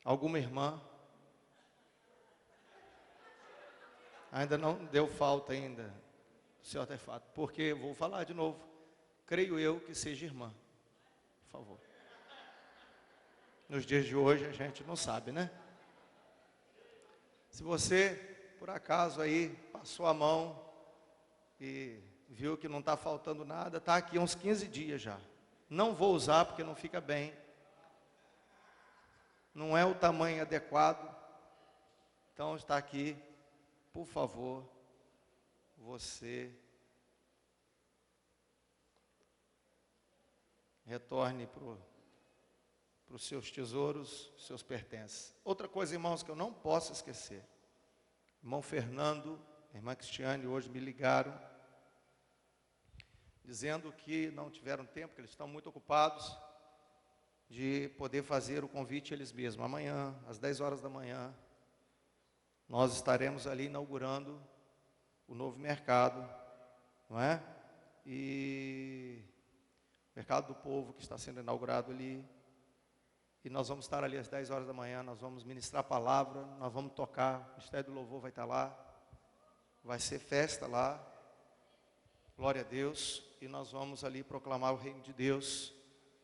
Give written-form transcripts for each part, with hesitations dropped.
Alguma irmã? Ainda não deu falta ainda do seu artefato, porque vou falar de novo. Creio eu que seja irmã, por favor. Nos dias de hoje a gente não sabe, né? Se você, por acaso aí, passou a mão e viu que não está faltando nada, está aqui uns 15 dias já. Não vou usar porque não fica bem. Não é o tamanho adequado. Então está aqui, por favor, você retorne para os seus tesouros, seus pertences. Outra coisa, irmãos, que eu não posso esquecer. Irmão Fernando, irmã Cristiane, hoje me ligaram, dizendo que não tiveram tempo, que eles estão muito ocupados, de poder fazer o convite eles mesmos. Amanhã, às 10 horas da manhã, nós estaremos ali inaugurando o novo mercado, não é? E o mercado do povo que está sendo inaugurado ali. E nós vamos estar ali às 10 horas da manhã, nós vamos ministrar a palavra, nós vamos tocar, o Ministério do Louvor vai estar lá, vai ser festa lá, glória a Deus, e nós vamos ali proclamar o reino de Deus.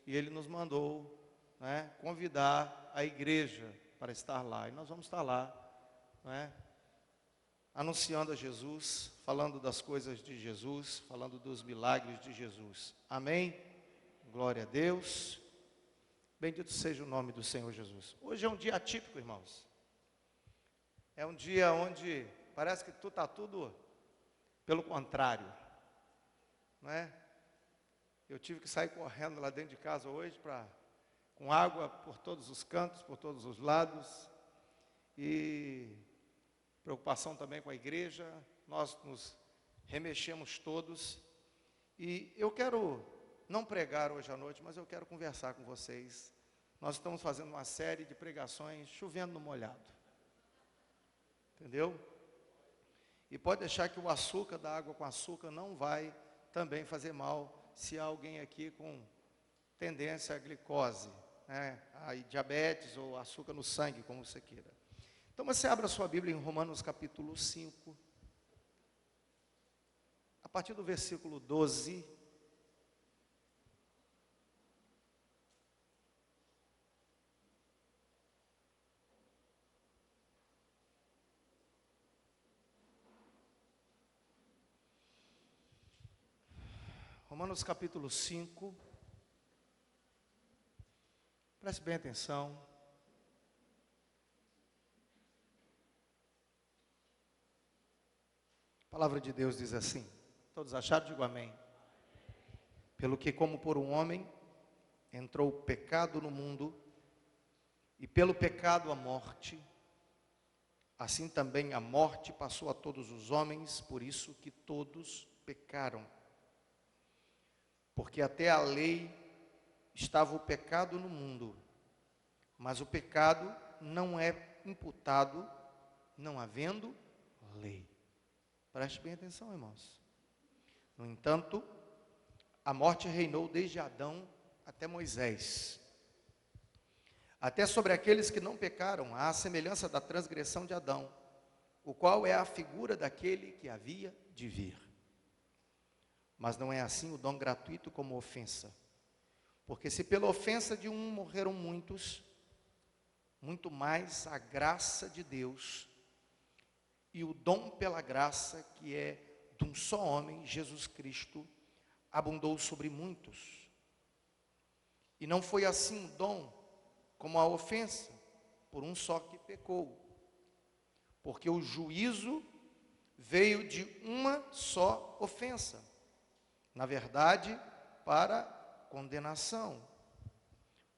E Ele nos mandou, né, convidar a igreja para estar lá, e nós vamos estar lá, né, anunciando a Jesus, falando das coisas de Jesus, falando dos milagres de Jesus. Amém? Glória a Deus. Bendito seja o nome do Senhor Jesus. Hoje é um dia atípico, irmãos. É um dia onde parece que está tudo pelo contrário, não é? Eu tive que sair correndo lá dentro de casa hoje com água por todos os cantos, por todos os lados, e preocupação também com a igreja. Nós nos remexemos todos, e eu quero não pregar hoje à noite, mas eu quero conversar com vocês. Nós estamos fazendo uma série de pregações chovendo no molhado, entendeu? E pode deixar que o açúcar da água com açúcar não vai também fazer mal se há alguém aqui com tendência à glicose, né? A diabetes ou açúcar no sangue, como você queira. Então você abre a sua Bíblia em Romanos capítulo 5, a partir do versículo 12. Romanos capítulo 5, preste bem atenção. A palavra de Deus diz assim, todos acharam? Digo amém. Pelo que como por um homem entrou o pecado no mundo, e pelo pecado a morte, assim também a morte passou a todos os homens, por isso que todos pecaram. Porque até a lei estava o pecado no mundo, mas o pecado não é imputado, não havendo lei. Preste bem atenção, irmãos. No entanto, a morte reinou desde Adão até Moisés, até sobre aqueles que não pecaram, à semelhança da transgressão de Adão, o qual é a figura daquele que havia de vir. Mas não é assim o dom gratuito como ofensa. Porque se pela ofensa de um morreram muitos, muito mais a graça de Deus e o dom pela graça, que é de um só homem, Jesus Cristo, abundou sobre muitos. E não foi assim o dom como a ofensa, por um só que pecou. Porque o juízo veio de uma só ofensa, na verdade, para condenação.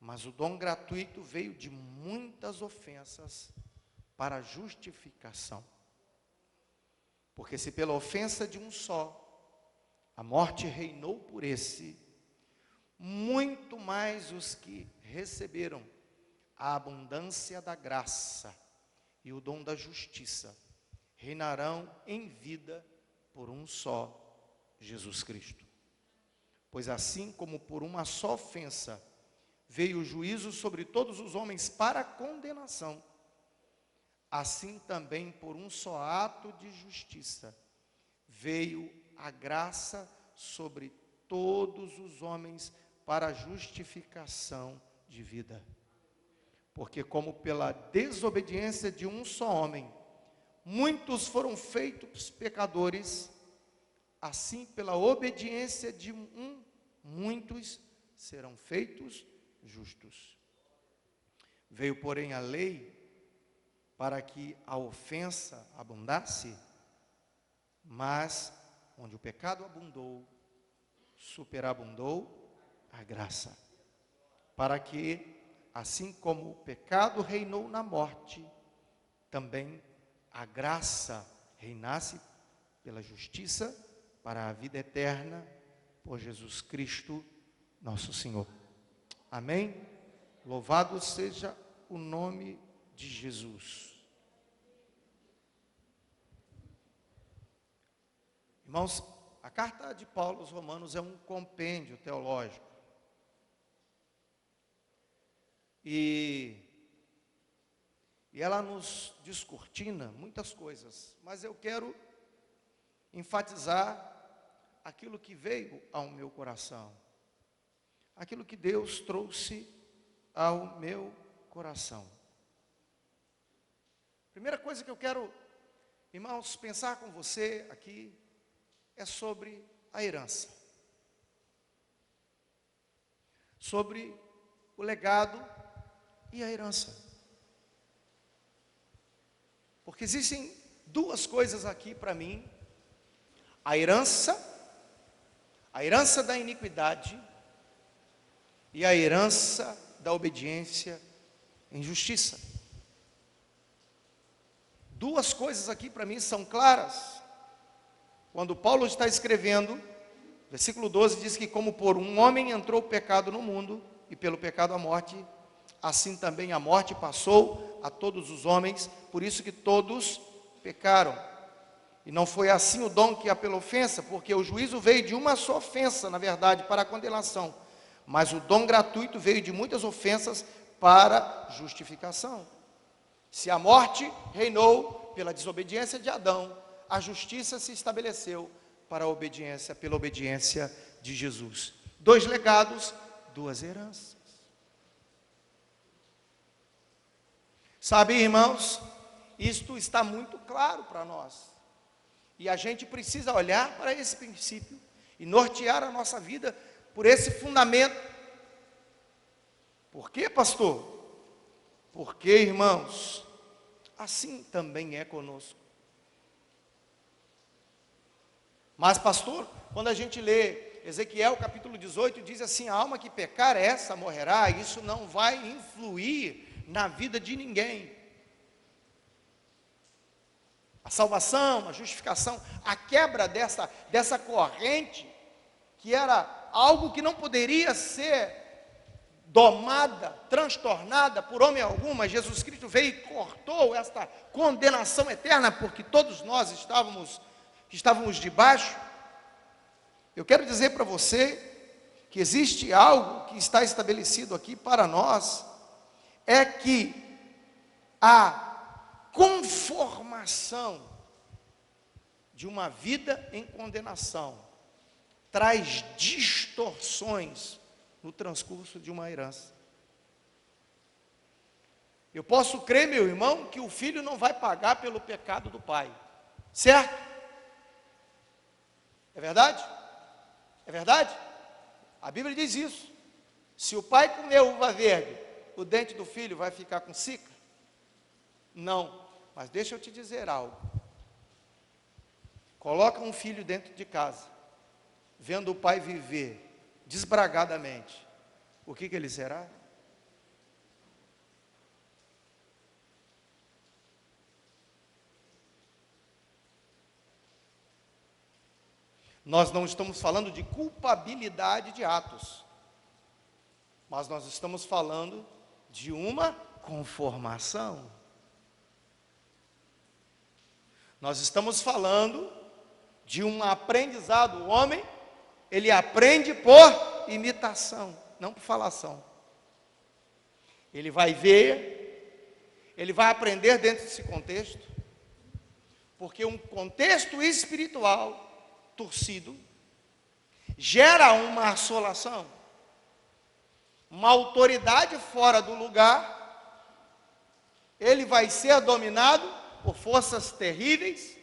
Mas o dom gratuito veio de muitas ofensas para justificação. Porque se pela ofensa de um só, a morte reinou por esse, muito mais os que receberam a abundância da graça e o dom da justiça reinarão em vida por um só, Jesus Cristo. Pois assim como por uma só ofensa veio o juízo sobre todos os homens para condenação. Assim também, por um só ato de justiça, veio a graça sobre todos os homens para a justificação de vida. Porque como pela desobediência de um só homem, muitos foram feitos pecadores, assim pela obediência de um, muitos serão feitos justos. Veio, porém, a lei para que a ofensa abundasse, mas onde o pecado abundou, superabundou a graça, para que, assim como o pecado reinou na morte, também a graça reinasse pela justiça para a vida eterna, por Jesus Cristo, nosso Senhor. Amém? Louvado seja o nome de Jesus. Irmãos, a carta de Paulo aos Romanos é um compêndio teológico. E ela nos descortina muitas coisas, mas eu quero enfatizar aquilo que veio ao meu coração, aquilo que Deus trouxe ao meu coração. Primeira coisa que eu quero, irmãos, pensar com você aqui é sobre a herança, sobre o legado e a herança. Porque existem duas coisas aqui para mim: a herança da iniquidade e a herança da obediência em justiça. Duas coisas aqui para mim são claras. Quando Paulo está escrevendo, versículo 12 diz que como por um homem entrou o pecado no mundo, e pelo pecado a morte, assim também a morte passou a todos os homens, por isso que todos pecaram. E não foi assim o dom que há pela ofensa, porque o juízo veio de uma só ofensa, na verdade, para a condenação. Mas o dom gratuito veio de muitas ofensas para justificação. Se a morte reinou pela desobediência de Adão, a justiça se estabeleceu para a obediência, pela obediência de Jesus. Dois legados, duas heranças. Sabe, irmãos, isto está muito claro para nós. E a gente precisa olhar para esse princípio e nortear a nossa vida por esse fundamento. Por quê, pastor? Porque, irmãos, assim também é conosco. Mas, pastor, quando a gente lê Ezequiel capítulo 18, diz assim: a alma que pecar, essa morrerá. Isso não vai influir na vida de ninguém. A salvação, a justificação, a quebra dessa corrente, que era algo que não poderia ser domada, transtornada por homem algum, mas Jesus Cristo veio e cortou esta condenação eterna, porque todos nós estávamos debaixo. Eu quero dizer para você que existe algo que está estabelecido aqui para nós, é que a conformação de uma vida em condenação traz distorções no transcurso de uma herança. Eu posso crer, meu irmão, que o filho não vai pagar pelo pecado do pai, certo? É verdade? É verdade? A Bíblia diz isso. Se o pai comer uva verde, o dente do filho vai ficar com cica? Não. Mas deixa eu te dizer algo. Coloca um filho dentro de casa, vendo o pai viver desbragadamente, o que ele será? Nós não estamos falando de culpabilidade de atos, mas nós estamos falando de uma conformação. Nós estamos falando de um aprendizado. O homem, ele aprende por imitação, não por falação. Ele vai ver, ele vai aprender dentro desse contexto, porque um contexto espiritual torcido gera uma assolação, uma autoridade fora do lugar. Ele vai ser dominado por forças terríveis,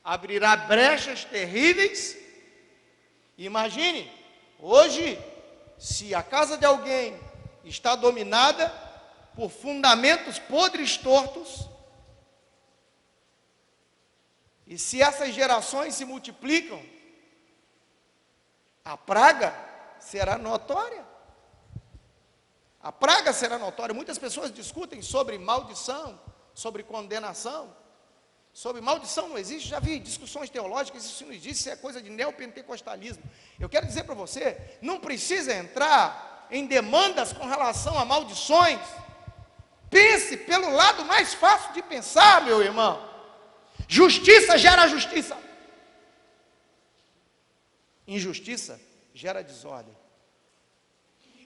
abrirá brechas terríveis. Imagine, hoje, se a casa de alguém está dominada por fundamentos podres, tortos, e se essas gerações se multiplicam, a praga será notória. A praga será notória. Muitas pessoas discutem sobre maldição, sobre condenação. Sobre maldição não existe, já vi discussões teológicas, isso não existe, isso é coisa de neopentecostalismo. Eu quero dizer para você, não precisa entrar em demandas com relação a maldições. Pense pelo lado mais fácil de pensar, meu irmão. Justiça gera justiça. Injustiça gera desordem.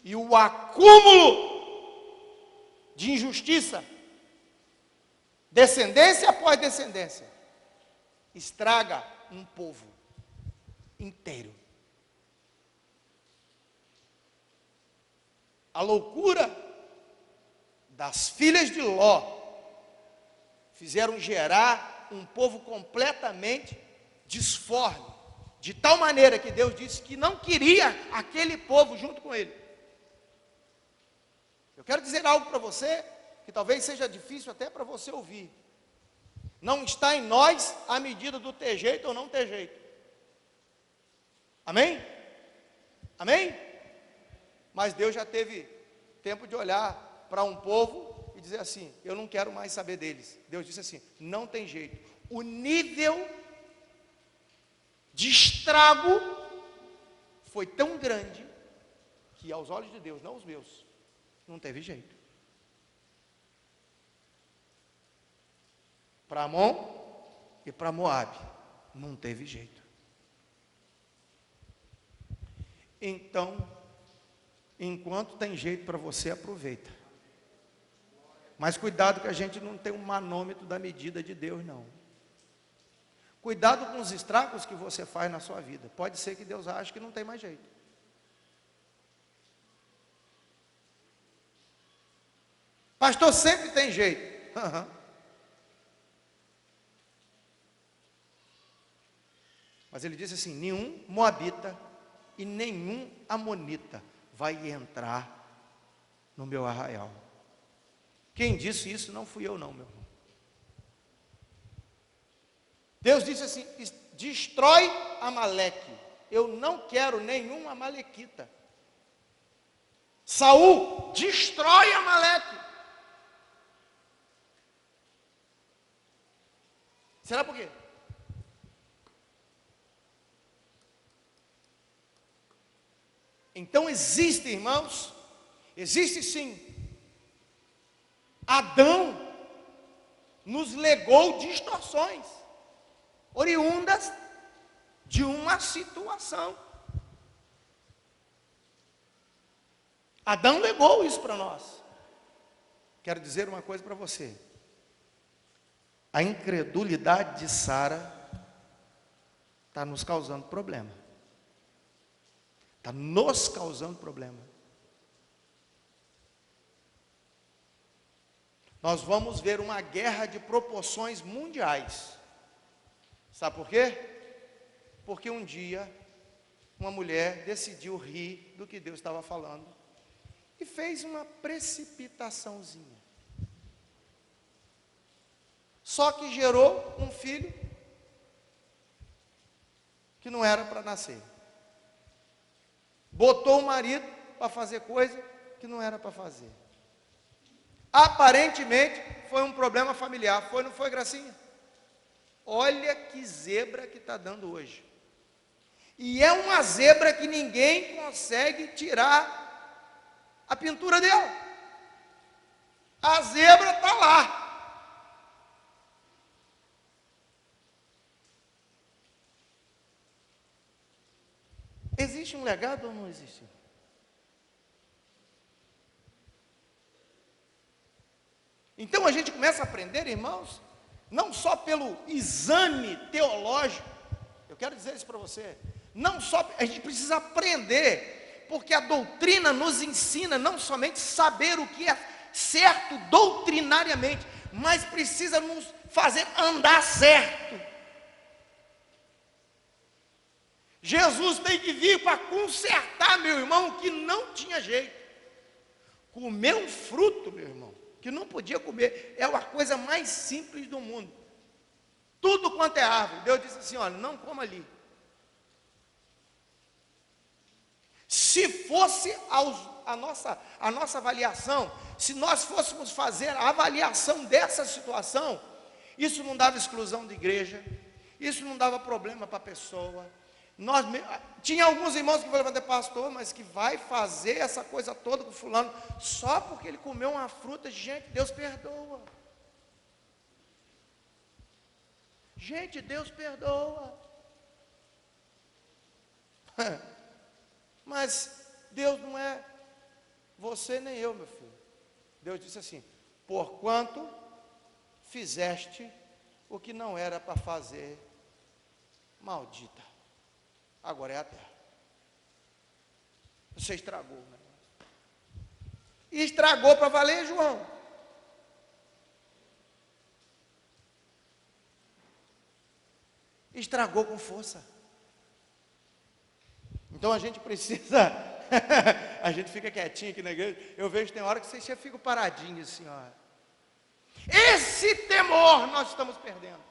E o acúmulo de injustiça, descendência após descendência, estraga um povo inteiro. A loucura das filhas de Ló fizeram gerar um povo completamente disforme, de tal maneira que Deus disse que não queria aquele povo junto com ele. Eu quero dizer algo para você, que talvez seja difícil até para você ouvir. Não está em nós a medida do ter jeito ou não ter jeito. Amém? Amém? Mas Deus já teve tempo de olhar para um povo e dizer assim: eu não quero mais saber deles. Deus disse assim: não tem jeito. O nível de estrago foi tão grande que aos olhos de Deus, não os meus, não teve jeito. Para Amon e para Moabe, não teve jeito. Então, enquanto tem jeito para você, aproveita. Mas cuidado que a gente não tem um manômetro da medida de Deus, não. Cuidado com os estragos que você faz na sua vida. Pode ser que Deus ache que não tem mais jeito. Pastor, sempre tem jeito. Mas ele disse assim: nenhum moabita e nenhum amonita vai entrar no meu arraial. Quem disse isso não fui eu não, meu irmão. Deus disse assim: destrói Amaleque. Eu não quero nenhum amalequita. Saul, destrói Amaleque. Será por quê? Então existe, irmãos, existe sim. Adão nos legou distorções oriundas de uma situação. Adão legou isso para nós. Quero dizer uma coisa para você. A incredulidade de Sara está nos causando problema. Está nos causando problema. Nós vamos ver uma guerra de proporções mundiais. Sabe por quê? Porque um dia uma mulher decidiu rir do que Deus estava falando e fez uma precipitaçãozinha. Só que gerou um filho que não era para nascer. Botou o marido para fazer coisa que não era para fazer. Aparentemente foi um problema familiar. Foi, não foi, Gracinha? Olha que zebra que está dando hoje. E é uma zebra que ninguém consegue tirar a pintura dela. A zebra está lá. Existe um legado ou não existe? Então a gente começa a aprender, irmãos, não só pelo exame teológico, eu quero dizer isso para você, não só, a gente precisa aprender, porque a doutrina nos ensina não somente saber o que é certo doutrinariamente, mas precisa nos fazer andar certo. Jesus tem que vir para consertar, meu irmão, o que não tinha jeito. Comer um fruto, meu irmão, que não podia comer, é a coisa mais simples do mundo. Tudo quanto é árvore, Deus disse assim, olha, não coma ali. Se fosse a nossa avaliação, se nós fôssemos fazer a avaliação dessa situação, isso não dava exclusão de igreja, isso não dava problema para a pessoa. Tinha alguns irmãos que falavam, pastor, mas que vai fazer essa coisa toda com fulano, só porque ele comeu uma fruta, gente, Deus perdoa. Gente, Deus perdoa. Mas Deus não é você nem eu, meu filho. Deus disse assim, porquanto fizeste o que não era para fazer, maldita. Agora é a terra. Você estragou, né? E estragou para valer, João. Estragou com força. Então a gente precisa, a gente fica quietinho aqui na igreja, eu vejo tem hora que vocês já ficam paradinhos assim, ó. Esse temor nós estamos perdendo.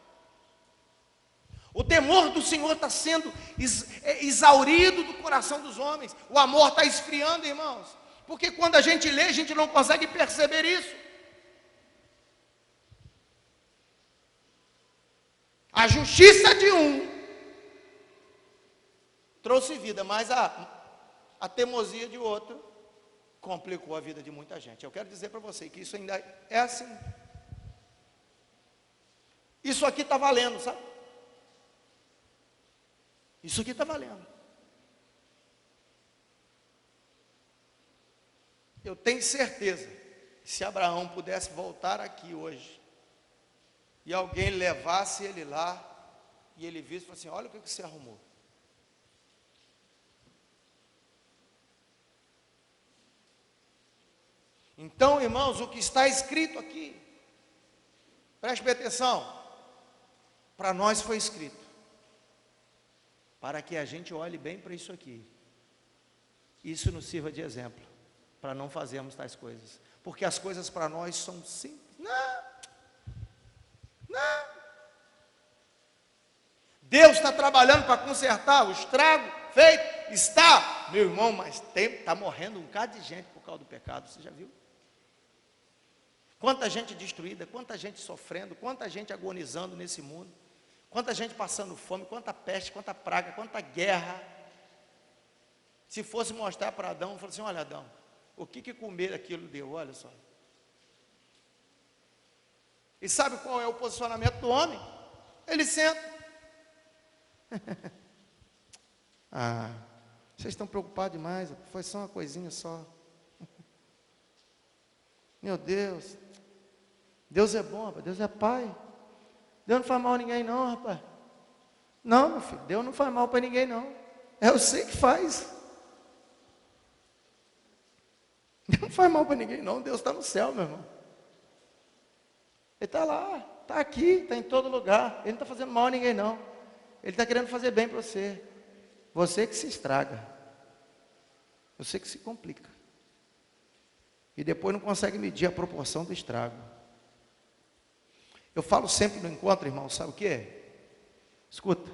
O temor do Senhor está sendo exaurido do coração dos homens. O amor está esfriando, irmãos. Porque quando a gente lê, a gente não consegue perceber isso. A justiça de um trouxe vida, mas a teimosia de outro complicou a vida de muita gente. Eu quero dizer para você que isso ainda é assim. Isso aqui está valendo, sabe? Isso aqui está valendo. Eu tenho certeza que se Abraão pudesse voltar aqui hoje, e alguém levasse ele lá, e ele visse e falasse assim, olha o que você arrumou. Então, irmãos, o que está escrito aqui, preste bem atenção, para nós foi escrito, para que a gente olhe bem para isso aqui, isso nos sirva de exemplo, para não fazermos tais coisas, porque as coisas para nós são simples, não, Deus está trabalhando para consertar o estrago feito, está, meu irmão, mas está morrendo um bocado de gente por causa do pecado, você já viu? Quanta gente destruída, quanta gente sofrendo, quanta gente agonizando nesse mundo, quanta gente passando fome, quanta peste, quanta praga, quanta guerra. Se fosse mostrar para Adão, falou assim, olha Adão, o que comer aquilo deu, olha só. E sabe qual é o posicionamento do homem? Ele senta. Vocês estão preocupados demais, foi só uma coisinha só. Meu Deus, Deus é bom, rapaz, Deus é pai. Deus não faz mal a ninguém não, rapaz. Não, meu filho, Deus não faz mal para ninguém não. É você que faz. Deus não faz mal para ninguém não, Deus está no céu, meu irmão. Ele está lá, está aqui, está em todo lugar. Ele não está fazendo mal a ninguém não. Ele está querendo fazer bem para você. Você que se estraga. Você que se complica. E depois não consegue medir a proporção do estrago. Eu falo sempre no encontro, irmão, sabe o que? Escuta,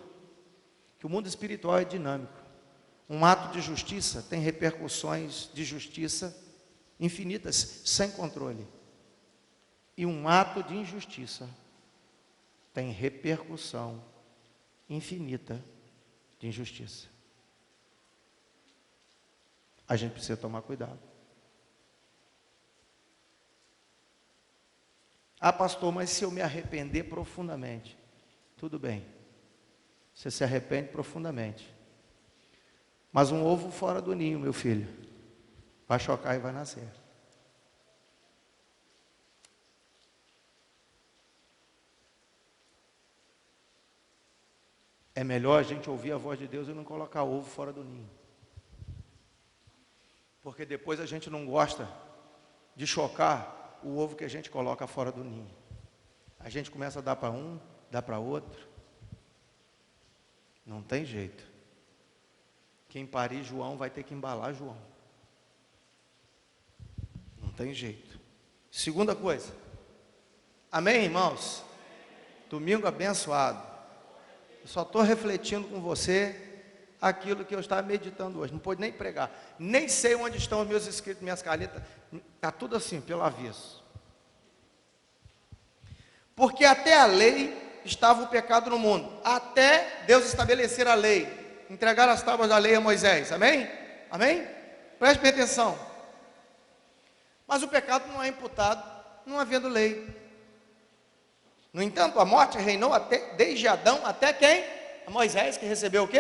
que o mundo espiritual é dinâmico. Um ato de justiça tem repercussões de justiça infinitas, sem controle. E um ato de injustiça tem repercussão infinita de injustiça. A gente precisa tomar cuidado. Pastor, mas se eu me arrepender profundamente, tudo bem, você se arrepende profundamente, mas um ovo fora do ninho, meu filho, vai chocar e vai nascer. é melhor a gente ouvir a voz de Deus e não colocar ovo fora do ninho. Porque depois a gente não gosta de chocar o ovo que a gente coloca fora do ninho. A gente começa a dar para um, dá para outro. Não tem jeito. Quem parir João vai ter que embalar João. Não tem jeito. Segunda coisa. Amém, irmãos? Domingo abençoado. Eu só estou refletindo com você aquilo que eu estava meditando hoje. Não pude nem pregar. Nem sei onde estão os meus escritos, minhas canetas. Está tudo assim, pelo avesso. Porque até a lei estava o pecado no mundo. Até Deus estabelecer a lei. Entregar as tábuas da lei a Moisés. Amém? Amém? Preste bem atenção. Mas o pecado não é imputado, não havendo lei. No entanto, a morte reinou desde Adão até quem? A Moisés, que recebeu o quê?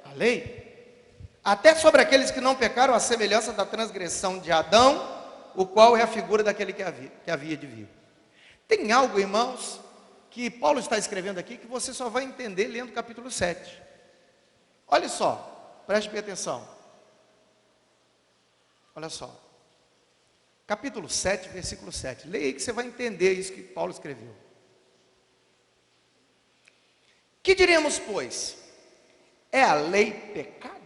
A lei. Até sobre aqueles que não pecaram, a semelhança da transgressão de Adão, o qual é a figura daquele que havia de vir. Tem algo, irmãos, que Paulo está escrevendo aqui, que você só vai entender lendo o capítulo 7. Olha só, preste bem atenção. Olha só. Capítulo 7, versículo 7. Leia aí que você vai entender isso que Paulo escreveu. Que diremos, pois? É a lei pecado?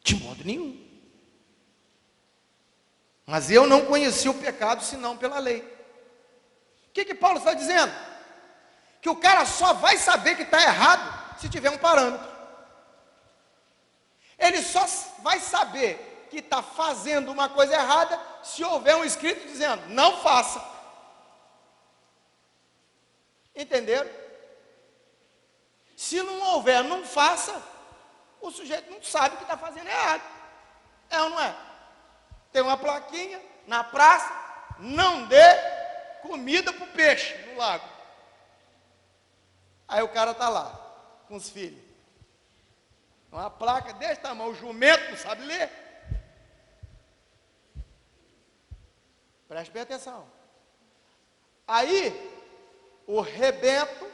De modo nenhum. Mas eu não conheci o pecado senão pela lei. O que Paulo está dizendo? Que o cara só vai saber que está errado se tiver um parâmetro. Ele só vai saber que está fazendo uma coisa errada se houver um escrito dizendo, não faça. Entenderam? Se não houver, não faça, o sujeito não sabe que está fazendo errado. É ou não é? Tem uma plaquinha na praça, não dê comida para o peixe no lago. Aí o cara está lá, com os filhos. Uma placa desse tamanho, o jumento não sabe ler. Preste bem atenção. Aí, o rebento,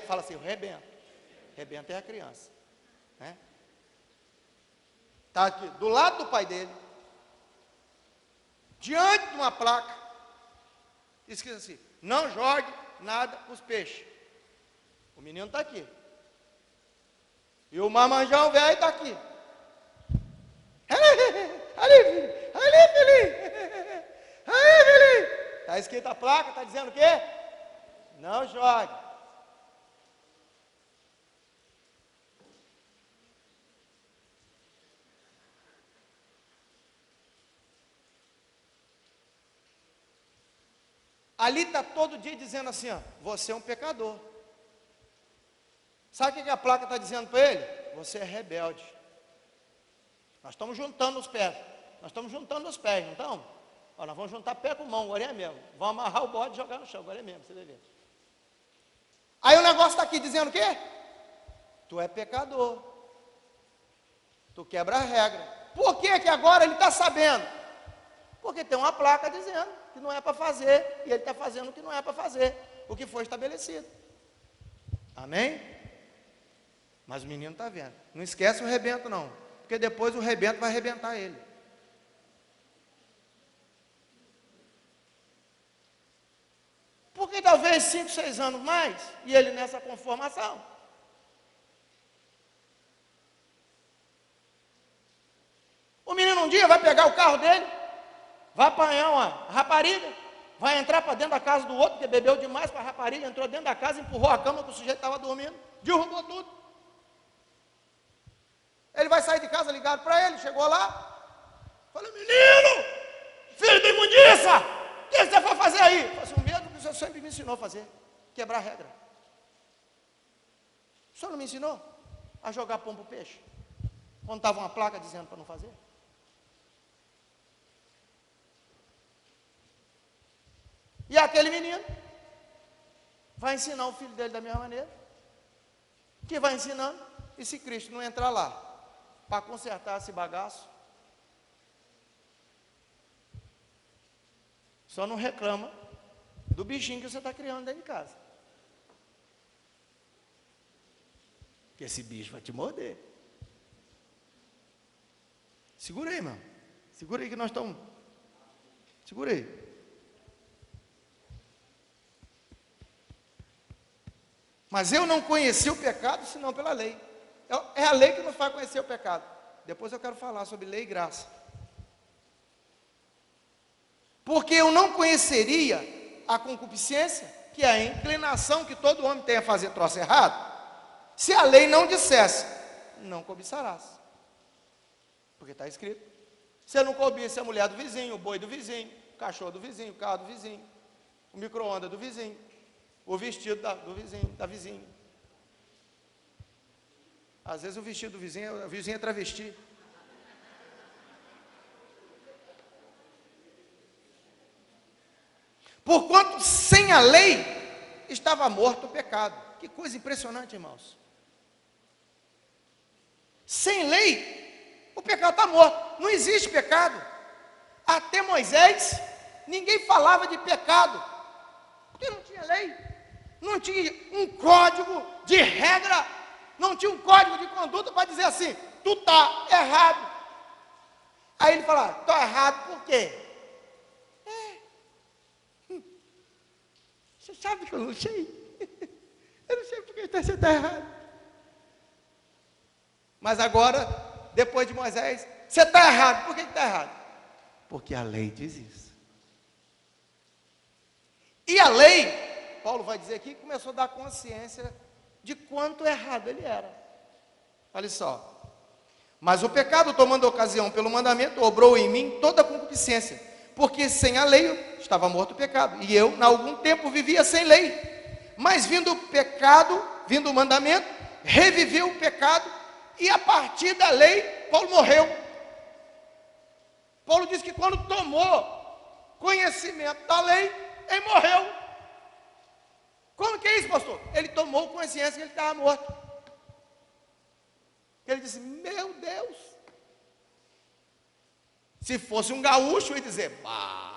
fala assim, o rebento é a criança, né? Está aqui, do lado do pai dele, diante de uma placa, escrito assim, não jogue nada para os peixes. O menino está aqui. E o marmanjão velho está aqui. Ali, filho. Está escrita a placa, está dizendo o quê? Não jogue. Ali está todo dia dizendo assim, ó, você é um pecador. Sabe o que a placa está dizendo para ele? Você é rebelde. Nós estamos juntando os pés. Não estamos? Ó, nós vamos juntar pé com mão, agora é mesmo. Vamos amarrar o bode e jogar no chão, agora é mesmo, você vai ver. Aí o negócio está aqui dizendo o quê? Tu é pecador. Tu quebra a regra. Por que que agora ele está sabendo? Porque tem uma placa dizendo que não é para fazer, e ele está fazendo o que não é para fazer, o que foi estabelecido. Amém? Mas o menino está vendo. Não esquece o rebento não, porque depois o rebento vai arrebentar ele. Porque talvez 5, 6 anos mais, e ele nessa conformação. O menino um dia vai pegar o carro dele, vai apanhar uma rapariga, vai entrar para dentro da casa do outro, que bebeu demais com a rapariga, entrou dentro da casa, empurrou a cama que o sujeito estava dormindo, derrubou tudo. Ele vai sair de casa ligado para ele, chegou lá, falou, menino, filho da imundiça, o que você foi fazer aí? Eu falei assim, o mesmo que o senhor sempre me ensinou a fazer, quebrar a regra. O senhor não me ensinou a jogar pombo peixe? Quando estava uma placa dizendo para não fazer? E aquele menino vai ensinar o filho dele da mesma maneira, que vai ensinando, e se Cristo não entrar lá, para consertar esse bagaço, só não reclama do bichinho que você está criando dentro de casa. que esse bicho vai te morder. Segura aí, irmão. Segura aí que nós estamos... Segura aí. Mas eu não conheci o pecado, senão pela lei. É a lei que nos faz conhecer o pecado. Depois eu quero falar sobre lei e graça. Porque eu não conheceria a concupiscência, que é a inclinação que todo homem tem a fazer troço errado, se a lei não dissesse, não cobiçarás. Porque está escrito. Você não cobiça a mulher do vizinho, o boi do vizinho, o cachorro do vizinho, o carro do vizinho, o micro-ondas do vizinho, o vestido do vizinho, da vizinha. Às vezes o vestido do vizinho é travesti. Porquanto sem a lei estava morto o pecado. Que coisa impressionante, irmãos. Sem lei, o pecado está morto. Não existe pecado. Até Moisés, ninguém falava de pecado, porque não tinha lei, não tinha um código de regra, não tinha um código de conduta para dizer assim, tu está errado. Aí ele fala, estou errado por quê? Você sabe que eu não sei? Eu não sei porque você está errado. Mas agora, depois de Moisés, você está errado. Por que está errado? Porque a lei diz isso. E a lei, Paulo vai dizer aqui, começou a dar consciência de quanto errado ele era. Olha só. Mas o pecado, tomando ocasião pelo mandamento, obrou em mim toda a concupiscência. Porque sem a lei estava morto o pecado. E eu, há algum tempo, vivia sem lei. Mas vindo o pecado, vindo o mandamento, reviveu o pecado. E a partir da lei, Paulo morreu. Paulo diz que quando tomou conhecimento da lei, ele morreu. Como que é isso, pastor? Ele tomou consciência que ele estava morto. Ele disse, meu Deus. Se fosse um gaúcho, ia dizer, bah.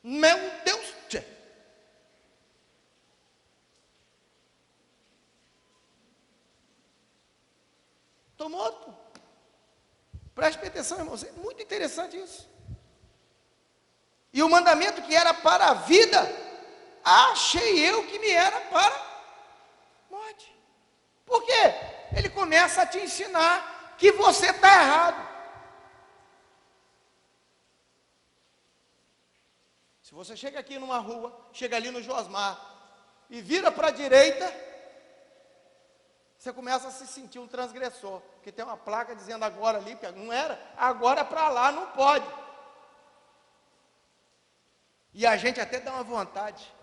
Meu Deus. Estou morto. Preste atenção, irmãos. É muito interessante isso. E o mandamento que era para a vida, achei eu que me era para morte. Por quê? Ele começa a te ensinar que você está errado. Se você chega aqui numa rua, chega ali no Josmar e vira para a direita, você começa a se sentir um transgressor, porque tem uma placa dizendo agora ali, que não era, agora para lá não pode. E a gente até dá uma vontade.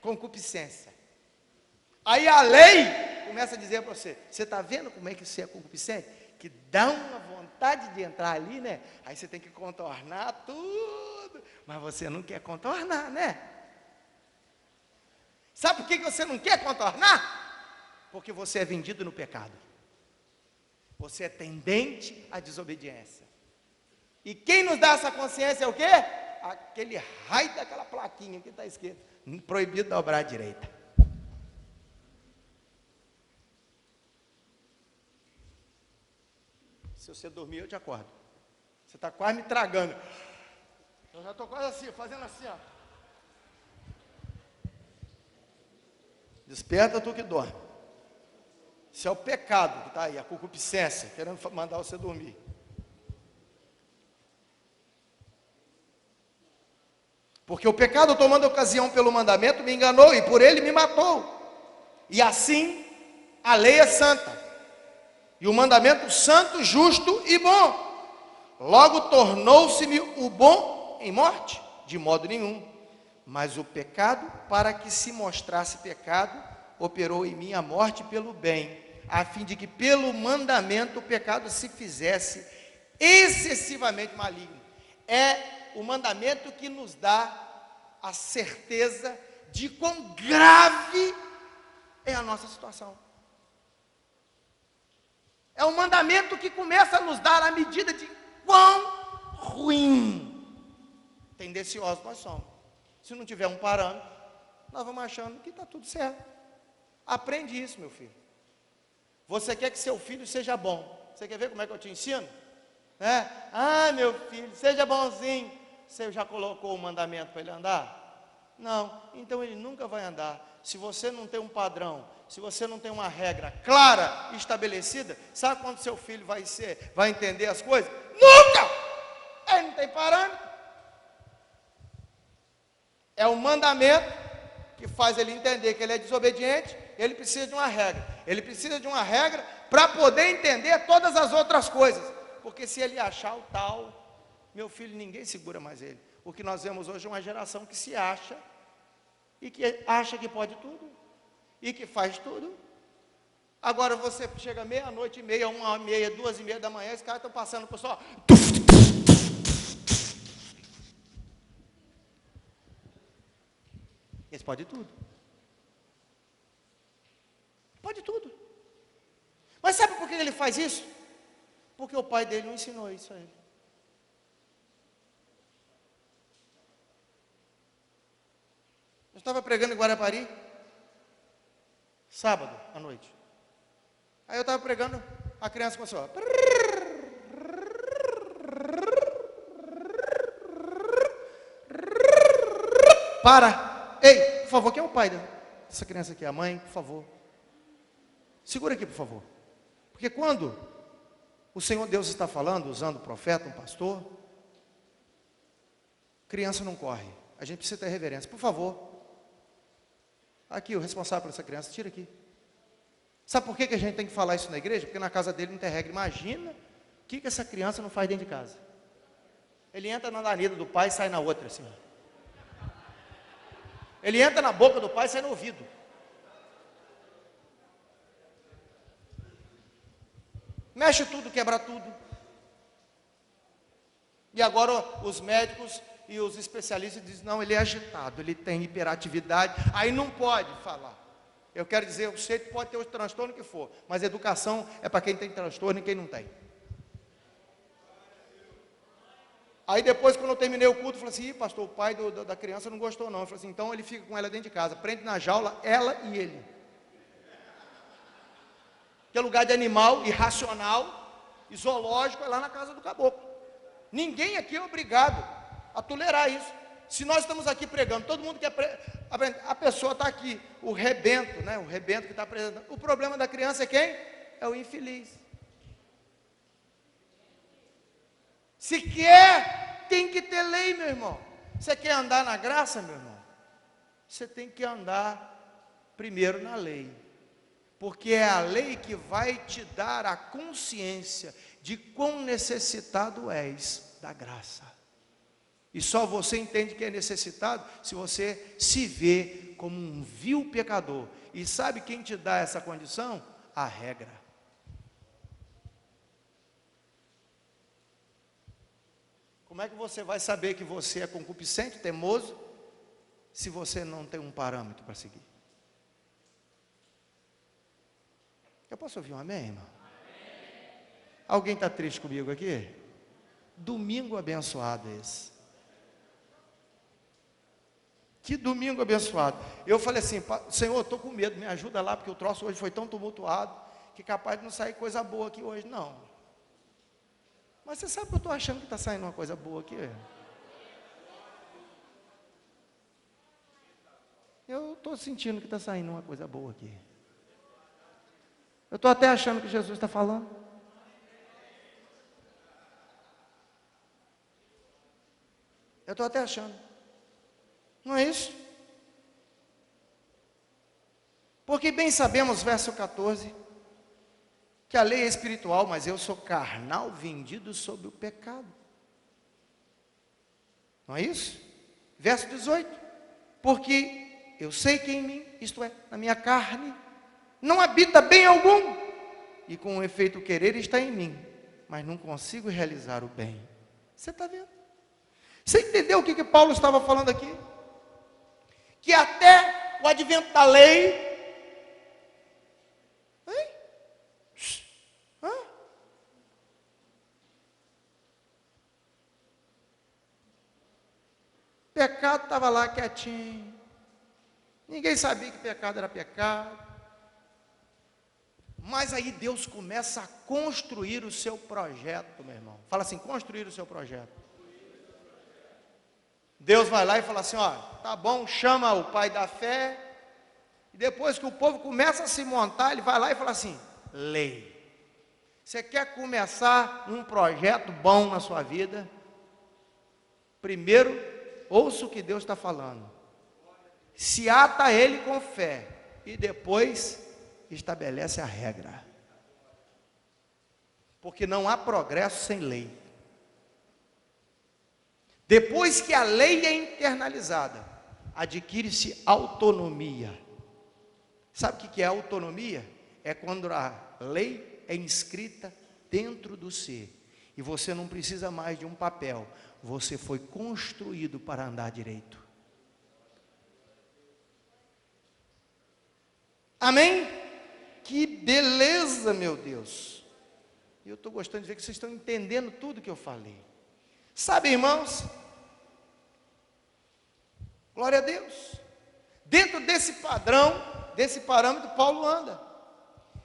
Concupiscência. Aí a lei começa a dizer para você, você está vendo como é que isso é concupiscência? Que dá uma vontade de entrar ali, né? Aí você tem que contornar tudo, mas você não quer contornar, né? Sabe por que você não quer contornar? Porque você é vendido no pecado. Você é tendente à desobediência. E quem nos dá essa consciência é o quê? Aquele raio daquela plaquinha que está escrito, proibido dobrar à direita. Se você dormir, eu te acordo. Você está quase me tragando. Eu já estou quase assim, fazendo assim, ó. Desperta tu que dorme. Isso é o pecado que está aí, a concupiscência, querendo mandar você dormir. Porque o pecado, tomando ocasião pelo mandamento, me enganou e por ele me matou. E assim, a lei é santa. E o mandamento santo, justo e bom. Logo tornou-se-me o bom em morte? De modo nenhum. Mas o pecado, para que se mostrasse pecado, operou em mim a morte pelo bem, a fim de que pelo mandamento o pecado se fizesse excessivamente maligno. É o mandamento que nos dá a certeza de quão grave é a nossa situação. É um mandamento que começa a nos dar a medida de quão ruim, tendenciosos nós somos. Se não tiver um parâmetro, nós vamos achando que está tudo certo. Aprende isso, meu filho. Você quer que seu filho seja bom. Você quer ver como é que eu te ensino? Meu filho, seja bonzinho. Você já colocou o mandamento para ele andar? Não, então ele nunca vai andar. Se você não tem um padrão, se você não tem uma regra clara, estabelecida, sabe quando seu filho vai entender as coisas? Nunca! Ele não tem parâmetro. É o mandamento que faz ele entender que ele é desobediente. Ele precisa de uma regra. Ele precisa de uma regra para poder entender todas as outras coisas. Porque se ele achar o tal, meu filho, ninguém segura mais ele. O que nós vemos hoje é uma geração que se acha e que acha que pode tudo e que faz tudo. Agora você chega meia-noite e meia, 1h30, 2h30 da manhã, esses caras estão passando por só. Esse pode tudo. Pode tudo. Mas sabe por que ele faz isso? Porque o pai dele não ensinou isso a ele. Eu estava pregando em Guarapari, sábado à noite. Aí eu estava pregando, a criança começou a... Para! Ei, por favor, quem é o pai dessa criança aqui? A mãe, por favor. Segura aqui, por favor. Porque quando o Senhor Deus está falando, usando o profeta, um pastor, criança não corre. A gente precisa ter reverência. Por favor. Aqui, o responsável por essa criança, tira aqui. Sabe por que a gente tem que falar isso na igreja? Porque na casa dele não tem regra. Imagina o que essa criança não faz dentro de casa. Ele entra na nariz do pai e sai na outra, assim. Ele entra na boca do pai e sai no ouvido. Mexe tudo, quebra tudo. E agora os médicos e os especialistas dizem, não, ele é agitado, ele tem hiperatividade, aí não pode falar. Eu quero dizer, o sujeito pode ter o transtorno que for, mas educação é para quem tem transtorno e quem não tem. Aí depois, quando eu terminei o culto, eu falei assim, pastor, o pai da criança não gostou não. Eu falei assim, então ele fica com ela dentro de casa, prende na jaula, ela e ele. Que é lugar de animal, irracional, e zoológico, é lá na casa do caboclo. Ninguém aqui é obrigado a tolerar isso. Se nós estamos aqui pregando, todo mundo quer aprender, a pessoa está aqui, o rebento, né? O rebento que está apresentando. O problema da criança é quem? É o infeliz. Se quer, tem que ter lei, meu irmão. Você quer andar na graça, meu irmão? Você tem que andar primeiro na lei. Porque é a lei que vai te dar a consciência de quão necessitado és da graça. E só você entende que é necessitado se você se vê como um vil pecador. E sabe quem te dá essa condição? A regra. Como é que você vai saber que você é concupiscente, teimoso, se você não tem um parâmetro para seguir? Eu posso ouvir um amém, irmão? Amém. Alguém está triste comigo aqui? Domingo abençoado esse. Que domingo abençoado. Eu falei assim, Senhor, estou com medo, me ajuda lá, porque o troço hoje foi tão tumultuado, que capaz de não sair coisa boa aqui hoje, não. Mas você sabe que eu estou achando que está saindo uma coisa boa aqui? Eu estou sentindo que está saindo uma coisa boa aqui. Eu estou até achando que Jesus está falando. Eu estou até achando. Não é isso? Porque bem sabemos, verso 14, que a lei é espiritual, mas eu sou carnal, vendido sob o pecado. Não é isso? Verso 18, porque eu sei que em mim, isto é, na minha carne, não habita bem algum, e com o efeito querer está em mim, mas não consigo realizar o bem. Você está vendo? Você entendeu o que Paulo estava falando aqui? Que até o advento da lei, pecado estava lá quietinho. Ninguém sabia que pecado era pecado. Mas aí Deus começa a construir o seu projeto, meu irmão. Fala assim, construir o seu projeto. Deus vai lá e fala assim, ó, tá bom, chama o pai da fé. E depois que o povo começa a se montar, ele vai lá e fala assim, lei. Você quer começar um projeto bom na sua vida? Primeiro, ouça o que Deus está falando. Se ata a Ele com fé. E depois, estabelece a regra. Porque não há progresso sem lei. Depois que a lei é internalizada, adquire-se autonomia. Sabe o que é autonomia? É quando a lei é inscrita dentro do ser. E você não precisa mais de um papel. Você foi construído para andar direito. Amém? Que beleza, meu Deus. E eu estou gostando de ver que vocês estão entendendo tudo que eu falei. Sabe, irmãos? Glória a Deus. Dentro desse padrão, desse parâmetro, Paulo anda.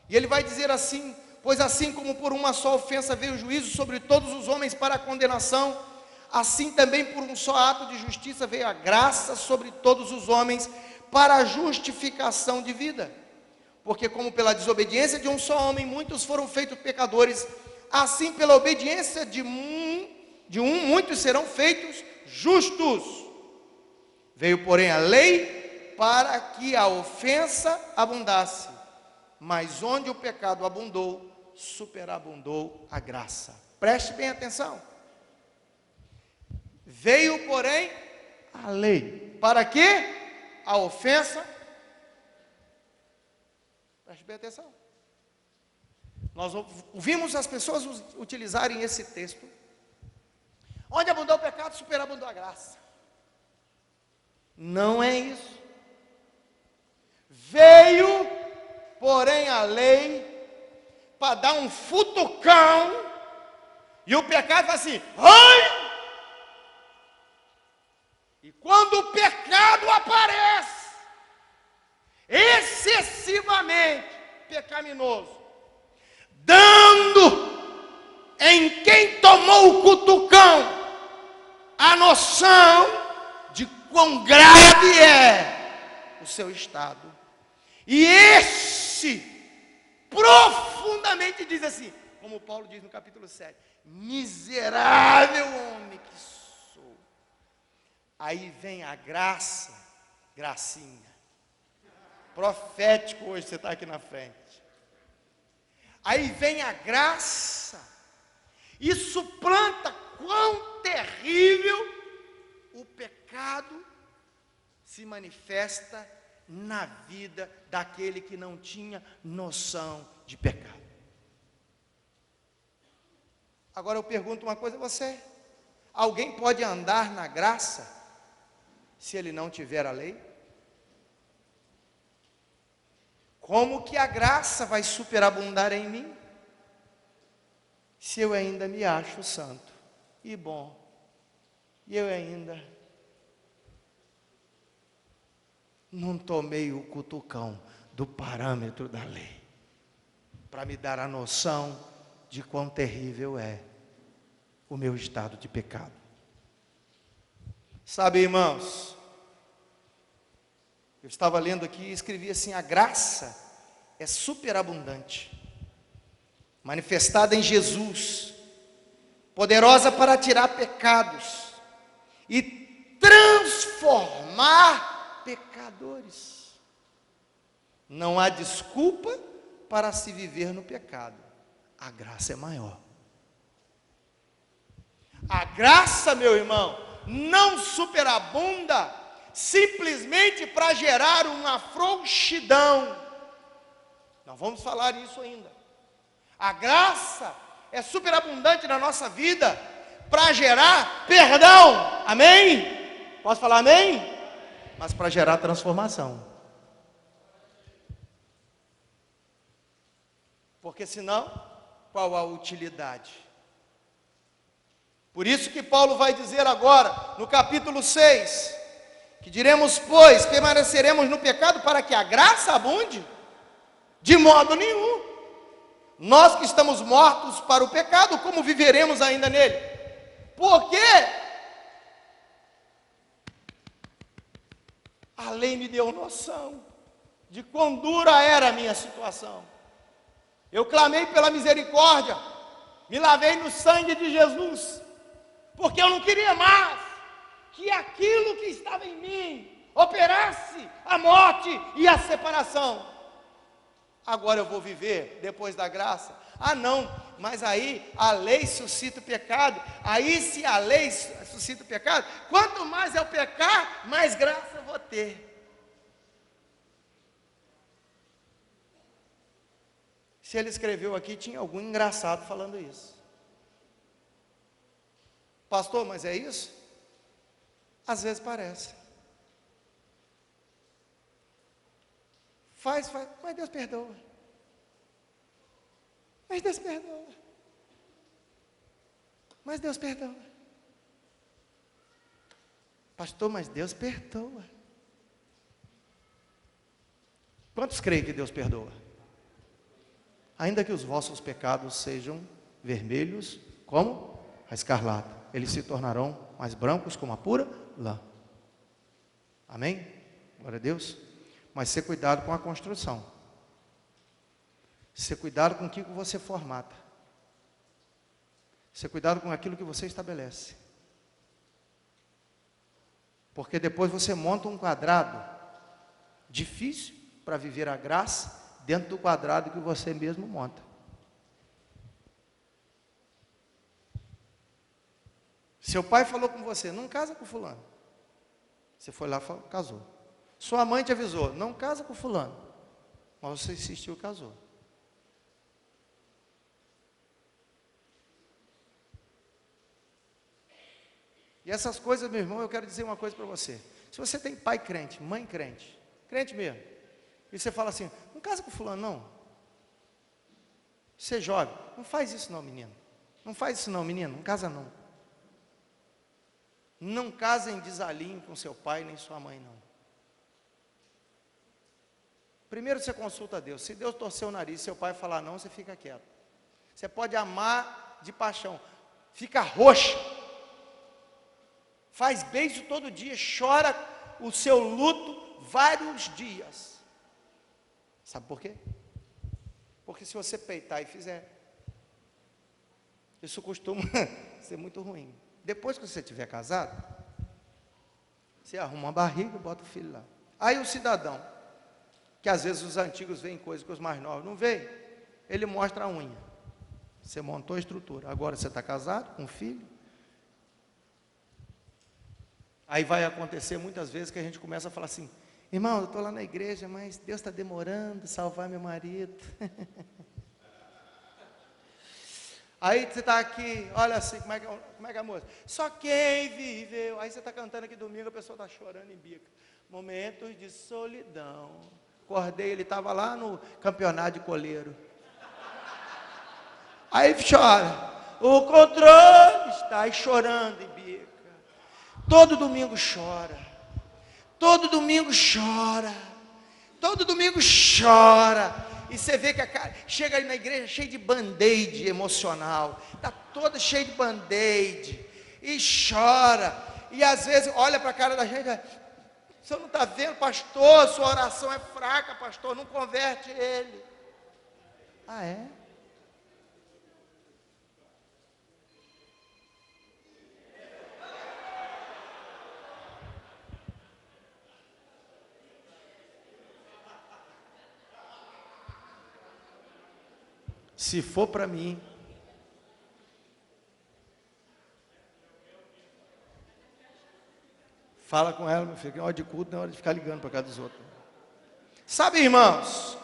E ele vai dizer assim, pois assim como por uma só ofensa veio o juízo sobre todos os homens para a condenação, assim também por um só ato de justiça veio a graça sobre todos os homens para a justificação de vida. Porque como pela desobediência de um só homem muitos foram feitos pecadores, assim pela obediência de um muitos serão feitos justos. Veio, porém, a lei para que a ofensa abundasse, mas onde o pecado abundou, superabundou a graça. Preste bem atenção. Veio, porém, a lei. Para que a ofensa... Preste bem atenção. Nós ouvimos as pessoas utilizarem esse texto. Onde abundou o pecado, superabundou a graça. Não é isso. Veio, porém, a lei para dar um futucão, e o pecado fala assim, ai! E quando o pecado aparece, excessivamente pecaminoso, dando em quem tomou o cutucão a noção de quão grave é o seu estado. E esse profundamente diz assim, como Paulo diz no capítulo 7, miserável homem que sou. Aí vem a graça, gracinha. Profético hoje, você está aqui na frente. Aí vem a graça, e suplanta quão terrível o pecado se manifesta na vida daquele que não tinha noção de pecado. Agora eu pergunto uma coisa a você: alguém pode andar na graça se ele não tiver a lei? Como que a graça vai superabundar em mim se eu ainda me acho santo e bom, e eu ainda não tomei o cutucão do parâmetro da lei para me dar a noção de quão terrível é o meu estado de pecado? Sabe, irmãos, eu estava lendo aqui e escrevi assim: a graça é superabundante, manifestada em Jesus, poderosa para tirar pecados e transformar pecadores. Não há desculpa para se viver no pecado. A graça é maior. A graça, meu irmão, não superabunda simplesmente para gerar uma frouxidão. Nós vamos falar isso ainda. A graça é superabundante na nossa vida para gerar perdão. Amém? Posso falar amém? Mas para gerar transformação. Porque senão, qual a utilidade? Por isso que Paulo vai dizer agora, no capítulo 6, Que diremos, pois, permaneceremos no pecado para que a graça abunde? De modo nenhum. Nós que estamos mortos para o pecado, como viveremos ainda nele? Porque a lei me deu noção de quão dura era a minha situação. Eu clamei pela misericórdia, me lavei no sangue de Jesus, porque eu não queria mais que aquilo que estava em mim operasse a morte e a separação. Agora eu vou viver depois da graça? Ah não, mas aí a lei suscita o pecado. Aí se a lei suscita o pecado, quanto mais eu pecar, mais graça eu vou ter. Se ele escreveu aqui, tinha algum engraçado falando isso. Pastor, mas é isso? Às vezes parece. Faz, mas Deus perdoa. Mas Deus perdoa. Mas Deus perdoa. Pastor, mas Deus perdoa. Quantos creem que Deus perdoa? Ainda que os vossos pecados sejam vermelhos como a escarlata, eles se tornarão mais brancos como a pura lã. Amém? Glória a Deus. Mas ser cuidado com a construção. Ser cuidado com o que você formata. Ser cuidado com aquilo que você estabelece. Porque depois você monta um quadrado difícil para viver a graça dentro do quadrado que você mesmo monta. Seu pai falou com você, não casa com fulano. Você foi lá e casou. Sua mãe te avisou, não casa com fulano. Mas você insistiu e casou. E essas coisas, meu irmão, eu quero dizer uma coisa para você. Se você tem pai crente, mãe crente, crente mesmo, e você fala assim, não casa com fulano não. Você é jovem, não faz isso não, menino. Não faz isso não, menino, não casa não. Não casa em desalinho com seu pai nem sua mãe não. Primeiro você consulta a Deus. Se Deus torcer o nariz, seu pai falar não, você fica quieto. Você pode amar de paixão, fica roxa, faz beijo todo dia, chora o seu luto vários dias. Sabe por quê? Porque se você peitar e fizer, isso costuma ser muito ruim. Depois que você estiver casado, você arruma uma barriga e bota o filho lá. Aí o cidadão, que às vezes os antigos veem coisas que os mais novos não veem, ele mostra a unha. Você montou a estrutura, agora você está casado com um filho. Aí vai acontecer muitas vezes que a gente começa a falar assim, irmão, eu estou lá na igreja, mas Deus está demorando a salvar meu marido. Aí você está aqui, olha assim, como é que é a música? Só quem viveu. Aí você está cantando aqui domingo, a pessoa está chorando em bica. Momentos de solidão. Acordei, ele estava lá no campeonato de coleiro. Aí chora. O controle está aí chorando em bica. Todo domingo chora. Todo domingo chora. Todo domingo chora. E você vê que a cara chega ali na igreja cheio de band-aid emocional. Está toda cheia de band-aid. E chora. E às vezes olha para a cara da gente. Você não está vendo, pastor? Sua oração é fraca, pastor. Não converte ele. Ah, é? Se for para mim, fala com ela, meu filho, que é hora de culto, não é hora de ficar ligando para casa dos outros. Sabe, irmãos,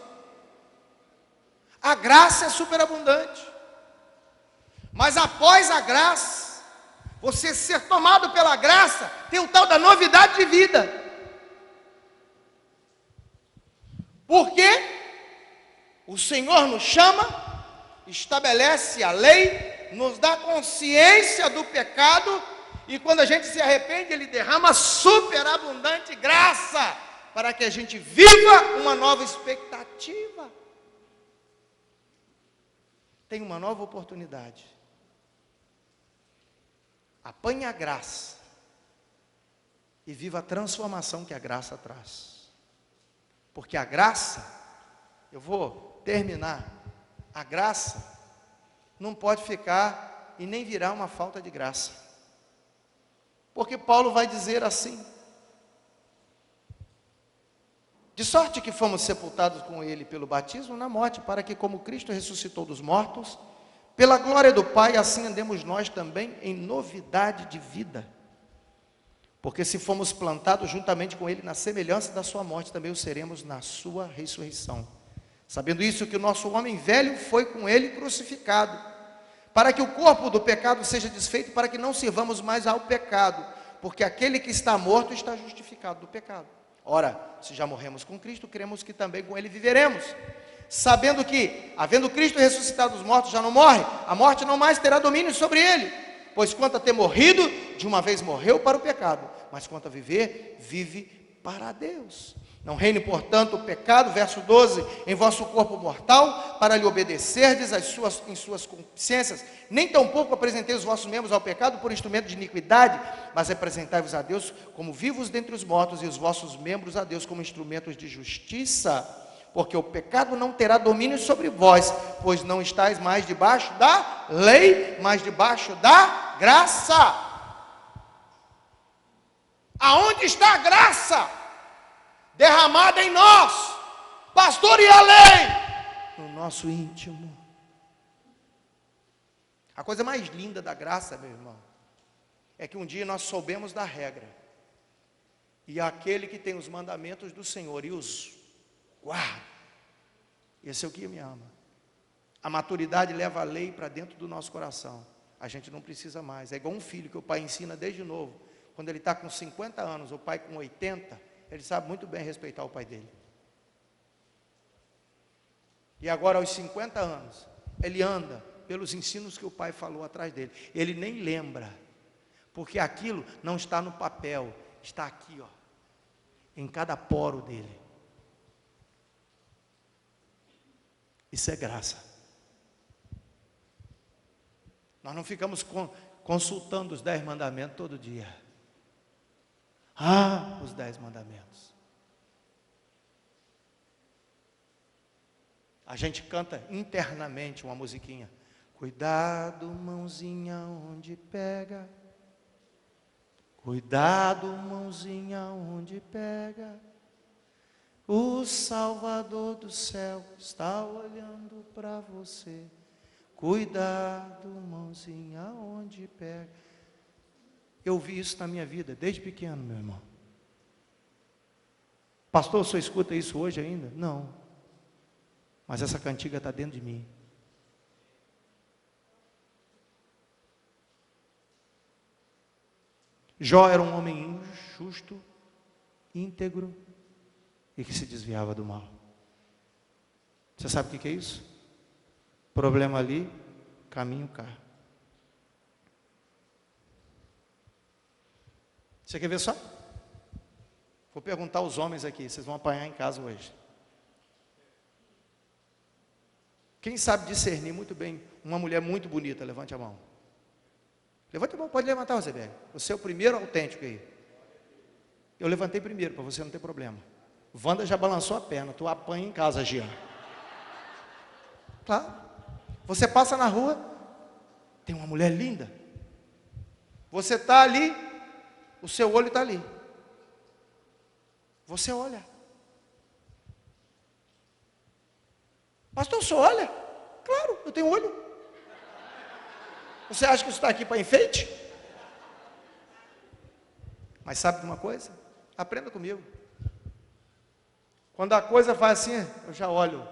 a graça é superabundante, mas após a graça, você ser tomado pela graça, tem o tal da novidade de vida. Porque o Senhor nos chama, estabelece a lei, nos dá consciência do pecado E quando a gente se arrepende, Ele derrama superabundante graça, para que a gente viva uma nova expectativa. Tem uma nova oportunidade. Apanhe a graça e viva a transformação que a graça traz. Porque a graça, eu vou terminar, a graça não pode ficar e nem virar uma falta de graça. Porque Paulo vai dizer assim: de sorte que fomos sepultados com ele pelo batismo na morte, para que como Cristo ressuscitou dos mortos, pela glória do Pai, assim andemos nós também em novidade de vida. Porque se fomos plantados juntamente com ele na semelhança da sua morte, também o seremos na sua ressurreição. Sabendo isso, que o nosso homem velho foi com ele crucificado, para que o corpo do pecado seja desfeito, para que não sirvamos mais ao pecado, porque aquele que está morto está justificado do pecado. Ora, se já morremos com Cristo, cremos que também com ele viveremos, sabendo que, havendo Cristo ressuscitado dos mortos, já não morre, a morte não mais terá domínio sobre ele, pois quanto a ter morrido, de uma vez morreu para o pecado, mas quanto a viver, vive para Deus. Não reine, portanto, o pecado, verso 12, em vosso corpo mortal, para lhe obedecerdes em suas consciências, nem tampouco apresenteis os vossos membros ao pecado por instrumento de iniquidade, mas apresentai-vos a Deus como vivos dentre os mortos, e os vossos membros a Deus como instrumentos de justiça, porque o pecado não terá domínio sobre vós, pois não estáis mais debaixo da lei, mas debaixo da graça. Aonde está a graça derramada em nós? Pastor, e a lei? No nosso íntimo. A coisa mais linda da graça, meu irmão, é que um dia nós soubemos da regra, e aquele que tem os mandamentos do Senhor e os guarda, esse é o que me ama. A maturidade leva a lei para dentro do nosso coração. A gente não precisa mais. É igual um filho que o pai ensina desde novo. Quando ele está com 50 anos, o pai com 80, ele sabe muito bem respeitar o pai dele. E agora aos 50 anos, ele anda pelos ensinos que o pai falou atrás dele. Ele nem lembra, porque aquilo não está no papel, está aqui, ó, em cada poro dele. Isso é graça. Nós não ficamos consultando os 10 mandamentos todo dia. Os 10 mandamentos. A gente canta internamente uma musiquinha. Cuidado, mãozinha, onde pega. Cuidado, mãozinha, onde pega. O Salvador do céu está olhando para você. Cuidado, mãozinha, onde pega. Eu vi isso na minha vida, desde pequeno, meu irmão. Pastor, o senhor escuta isso hoje ainda? Não. Mas essa cantiga está dentro de mim. Jó era um homem justo, íntegro e que se desviava do mal. Você sabe o que é isso? Problema ali, caminho cá. Você quer ver só? Vou perguntar aos homens aqui, vocês vão apanhar em casa hoje. Quem sabe discernir muito bem uma mulher muito bonita? Levante a mão. Levante a mão, pode levantar, Roseberg. Você é o primeiro autêntico aí. Eu levantei primeiro, para você não ter problema. Wanda já balançou a perna, tu apanha em casa, Jean. Claro. Você passa na rua, tem uma mulher linda. Você está ali, o seu olho está ali. Você olha. Pastor, o senhor olha? Claro, eu tenho olho. Você acha que isso está aqui para enfeite? Mas sabe de uma coisa? Aprenda comigo. Quando a coisa faz assim, eu já olho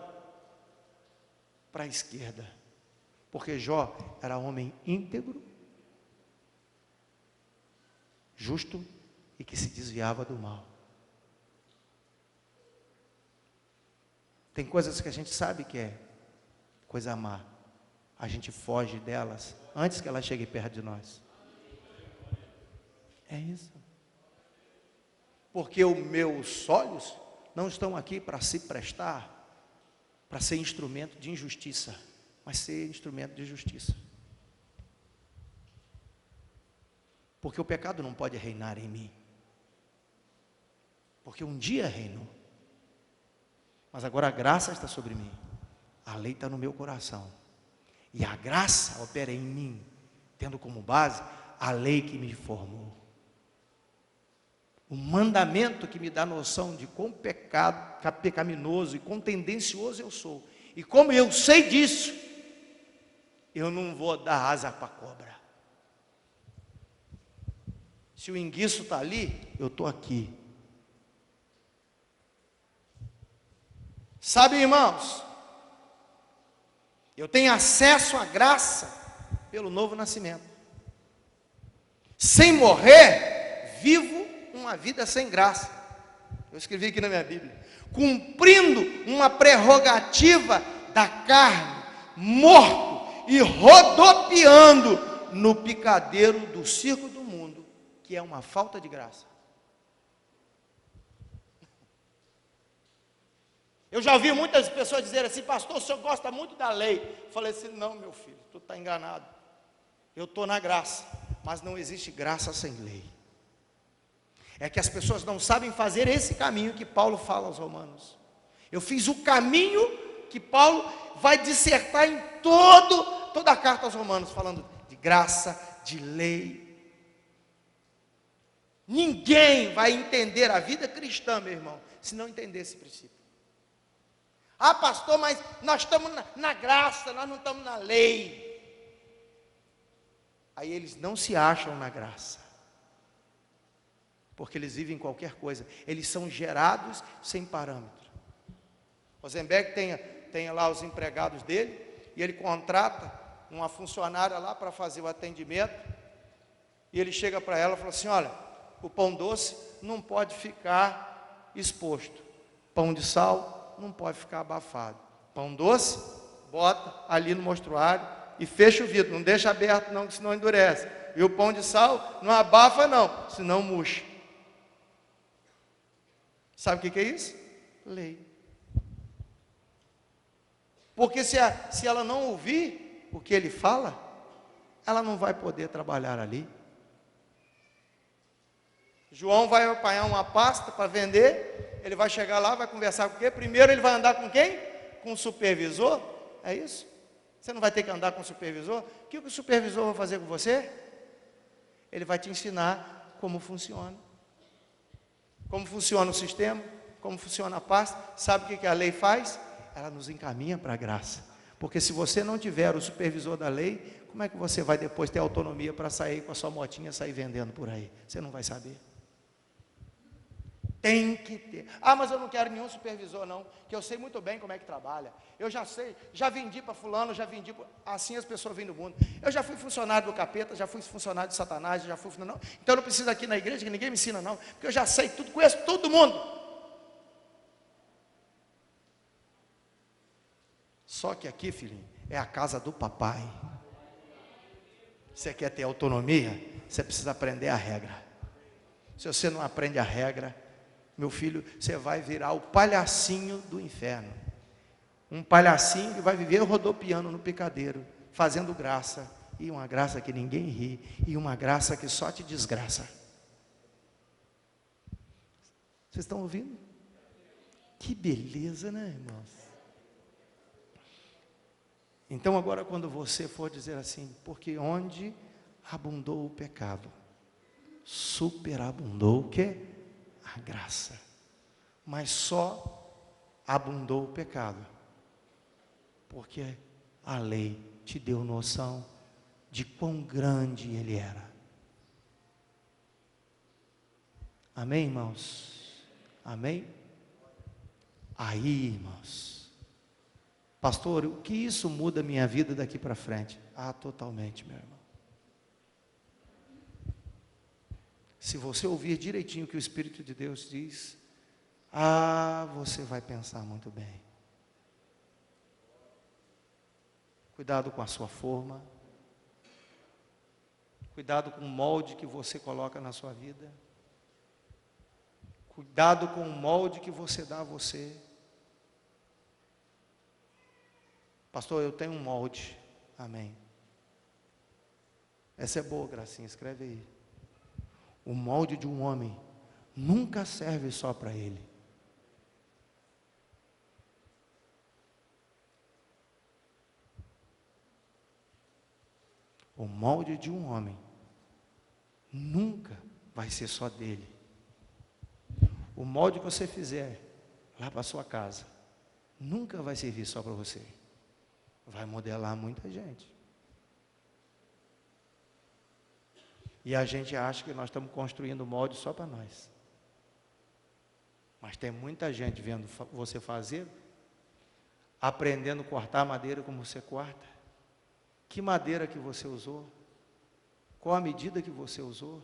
para a esquerda. Porque Jó era homem íntegro, justo e que se desviava do mal. Tem coisas que a gente sabe que é coisa má. A gente foge delas antes que elas cheguem perto de nós. É isso. Porque os meus olhos não estão aqui para se prestar, para ser instrumento de injustiça, mas ser instrumento de justiça. Porque o pecado não pode reinar em mim. Porque um dia reinou. Mas agora a graça está sobre mim. A lei está no meu coração. E a graça opera em mim, tendo como base a lei que me formou. O mandamento que me dá noção de quão pecaminoso e quão tendencioso eu sou. E como eu sei disso, eu não vou dar asa para a cobra. Se o enguiço está ali, eu estou aqui. Sabe, irmãos, eu tenho acesso à graça pelo novo nascimento. Sem morrer, vivo uma vida sem graça. Eu escrevi aqui na minha Bíblia. Cumprindo uma prerrogativa da carne, morto e rodopiando no picadeiro do circo do mundo, que é uma falta de graça. Eu já ouvi muitas pessoas dizerem assim: pastor, o senhor gosta muito da lei. Eu falei assim: não, meu filho, tu está enganado. Eu estou na graça, mas não existe graça sem lei. É que as pessoas não sabem fazer esse caminho que Paulo fala aos romanos. Eu fiz o caminho que Paulo vai dissertar em toda a carta aos romanos, falando de graça, de lei. Ninguém vai entender a vida cristã, meu irmão, se não entender esse princípio. Ah, pastor, mas nós estamos na graça, nós não estamos na lei. Aí eles não se acham na graça, porque eles vivem qualquer coisa, eles são gerados sem parâmetro. Rosenberg tem lá os empregados dele, e ele contrata uma funcionária lá para fazer o atendimento, e ele chega para ela e fala assim: olha, o pão doce não pode ficar exposto, pão de sal não pode ficar abafado, pão doce, bota ali no mostruário e fecha o vidro, não deixa aberto não, senão endurece, e o pão de sal não abafa não, senão murcha. Sabe o que é isso? Lei. Porque se ela não ouvir o que ele fala, ela não vai poder trabalhar ali. João vai apanhar uma pasta para vender, ele vai chegar lá, vai conversar com quem? Primeiro ele vai andar com quem? Com o supervisor, é isso? Você não vai ter que andar com o supervisor? O que o supervisor vai fazer com você? Ele vai te ensinar como funciona. Como funciona o sistema, como funciona a pasta. Sabe o que a lei faz? Ela nos encaminha para a graça. Porque se você não tiver o supervisor da lei, como é que você vai depois ter autonomia para sair com a sua motinha, sair vendendo por aí? Você não vai saber. Tem que ter. Ah, mas eu não quero nenhum supervisor não, que eu sei muito bem como é que trabalha. Eu já sei, já vendi para fulano, já vendi, assim as pessoas vêm do mundo. Eu já fui funcionário do capeta, já fui funcionário de Satanás, já fui não. Então eu não preciso aqui na igreja que ninguém me ensina não, porque eu já sei tudo, conheço todo mundo. Só que aqui, filhinho, é a casa do papai. Você quer ter autonomia? Você precisa aprender a regra. Se você não aprende a regra, meu filho, você vai virar o palhacinho do inferno. Um palhacinho que vai viver rodopiando no picadeiro, fazendo graça, e uma graça que ninguém ri, e uma graça que só te desgraça. Vocês estão ouvindo? Que beleza, né, irmãos? Então agora quando você for dizer assim, porque onde abundou o pecado, superabundou o quê? A graça. Mas só abundou o pecado porque a lei te deu noção de quão grande ele era. Amém, irmãos? Amém? Aí, irmãos, pastor, o que isso muda a minha vida daqui para frente? Ah, totalmente, meu irmão. Se você ouvir direitinho o que o Espírito de Deus diz, você vai pensar muito bem. Cuidado com a sua forma. Cuidado com o molde que você coloca na sua vida. Cuidado com o molde que você dá a você. Pastor, eu tenho um molde. Amém. Essa é boa, Gracinha, escreve aí. O molde de um homem nunca serve só para ele. O molde de um homem nunca vai ser só dele. O molde que você fizer lá para a sua casa nunca vai servir só para você. Vai modelar muita gente. E a gente acha que nós estamos construindo molde só para nós. Mas tem muita gente vendo você fazer, aprendendo a cortar madeira como você corta. Que madeira que você usou? Qual a medida que você usou?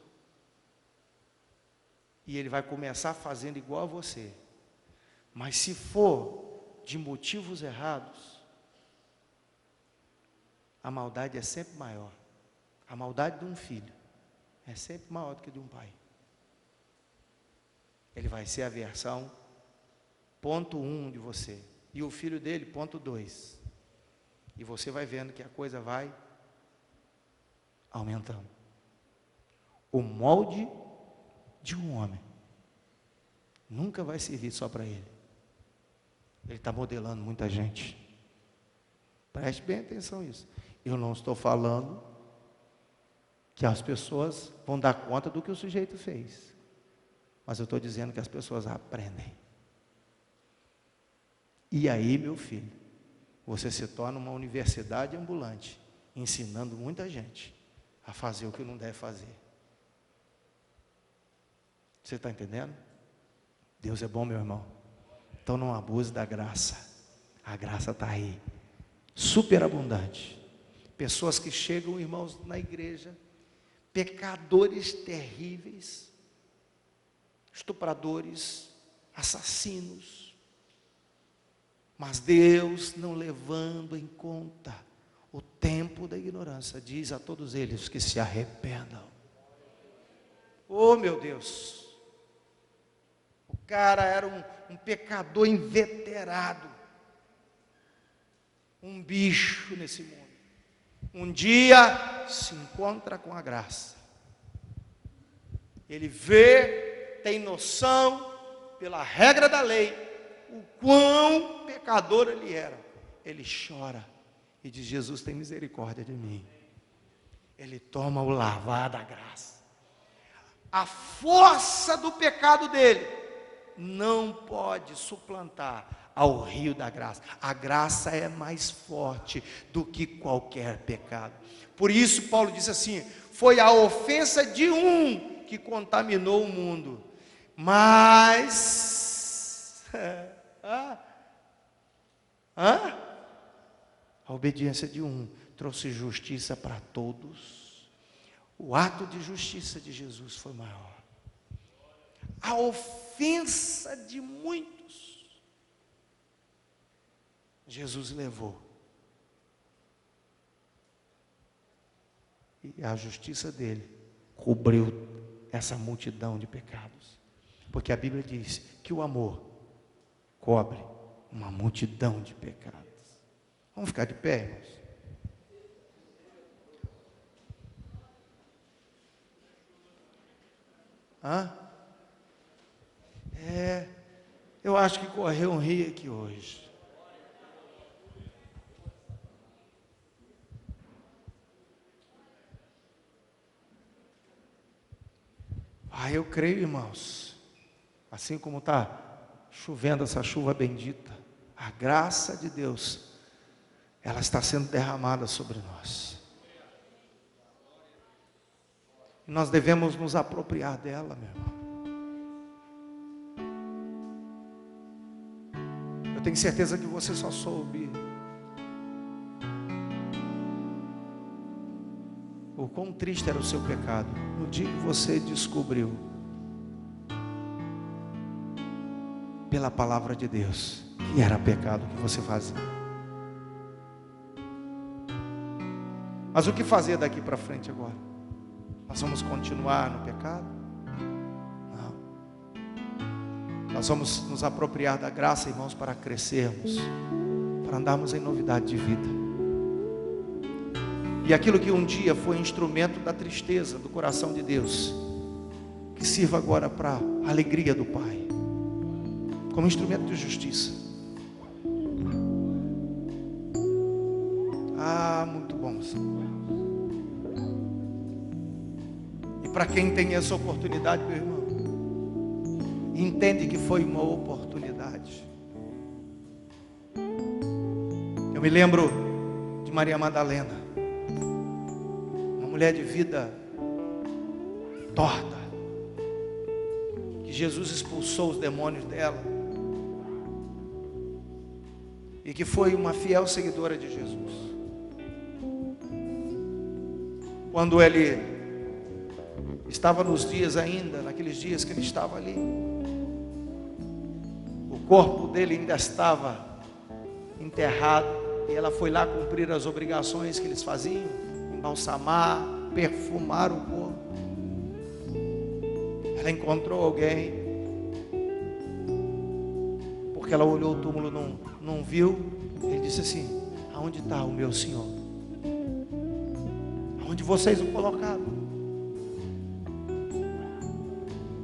E ele vai começar fazendo igual a você. Mas se for de motivos errados, a maldade é sempre maior. A maldade de um filho é sempre maior do que de um pai. Ele vai ser a versão ponto 1 de você. E o filho dele, ponto 2. E você vai vendo que a coisa vai aumentando. O molde de um homem nunca vai servir só para ele. Ele está modelando muita gente. Preste bem atenção nisso. Eu não estou falando que as pessoas vão dar conta do que o sujeito fez. Mas eu estou dizendo que as pessoas aprendem. E aí, meu filho, você se torna uma universidade ambulante, ensinando muita gente a fazer o que não deve fazer. Você está entendendo? Deus é bom, meu irmão. Então não abuse da graça. A graça está aí, superabundante. Pessoas que chegam, irmãos, na igreja, pecadores terríveis, estupradores, assassinos, mas Deus, não levando em conta o tempo da ignorância, diz a todos eles que se arrependam. Oh, meu Deus! O cara era um pecador inveterado, um bicho nesse mundo. Um dia se encontra com a graça. Ele vê, tem noção, pela regra da lei, o quão pecador ele era. Ele chora e diz: Jesus, tem misericórdia de mim. Ele toma o lavar da graça. A força do pecado dele não pode suplantar ao rio da graça. A graça é mais forte do que qualquer pecado. Por isso Paulo diz assim: foi a ofensa de um que contaminou o mundo, mas a obediência de um trouxe justiça para todos. O ato de justiça de Jesus foi maior. A ofensa de muitos, Jesus levou. E a justiça dele cobriu essa multidão de pecados. Porque a Bíblia diz que o amor cobre uma multidão de pecados. Vamos ficar de pé, irmãos? Eu acho que correu um rio aqui hoje. Eu creio, irmãos, assim como está chovendo essa chuva bendita, a graça de Deus, ela está sendo derramada sobre nós. E nós devemos nos apropriar dela, meu irmão. Eu tenho certeza que você só soube o quão triste era o seu pecado no dia que você descobriu, pela palavra de Deus, que era pecado que você fazia. Mas o que fazer daqui para frente agora? Nós vamos continuar no pecado? Não. Nós vamos nos apropriar da graça, irmãos, para crescermos, para andarmos em novidade de vida. E aquilo que um dia foi instrumento da tristeza do coração de Deus, que sirva agora para a alegria do Pai, como instrumento de justiça. Muito bom, Senhor. E para quem tem essa oportunidade, meu irmão, entende que foi uma oportunidade. Eu me lembro de Maria Madalena, uma mulher de vida torta, que Jesus expulsou os demônios dela, e que foi uma fiel seguidora de Jesus. Quando ele estava nos dias ainda, naqueles dias que ele estava ali, o corpo dele ainda estava enterrado, e ela foi lá cumprir as obrigações que eles faziam, embalsamar, perfumar o corpo. Ela encontrou alguém, porque ela olhou o túmulo, não viu. Ele disse assim: aonde está o meu Senhor? Aonde vocês o colocaram?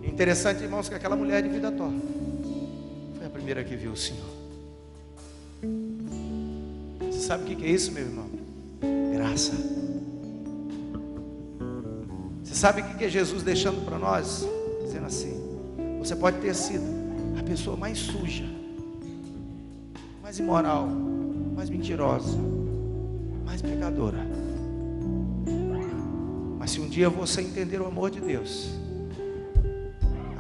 Interessante, irmãos, que aquela mulher de vida torta foi a primeira que viu o Senhor. Você sabe o que é isso, meu irmão? Graça. Você sabe o que é Jesus deixando para nós? Dizendo assim: você pode ter sido a pessoa mais suja, mais imoral, mais mentirosa, mais pecadora, mas se um dia você entender o amor de Deus,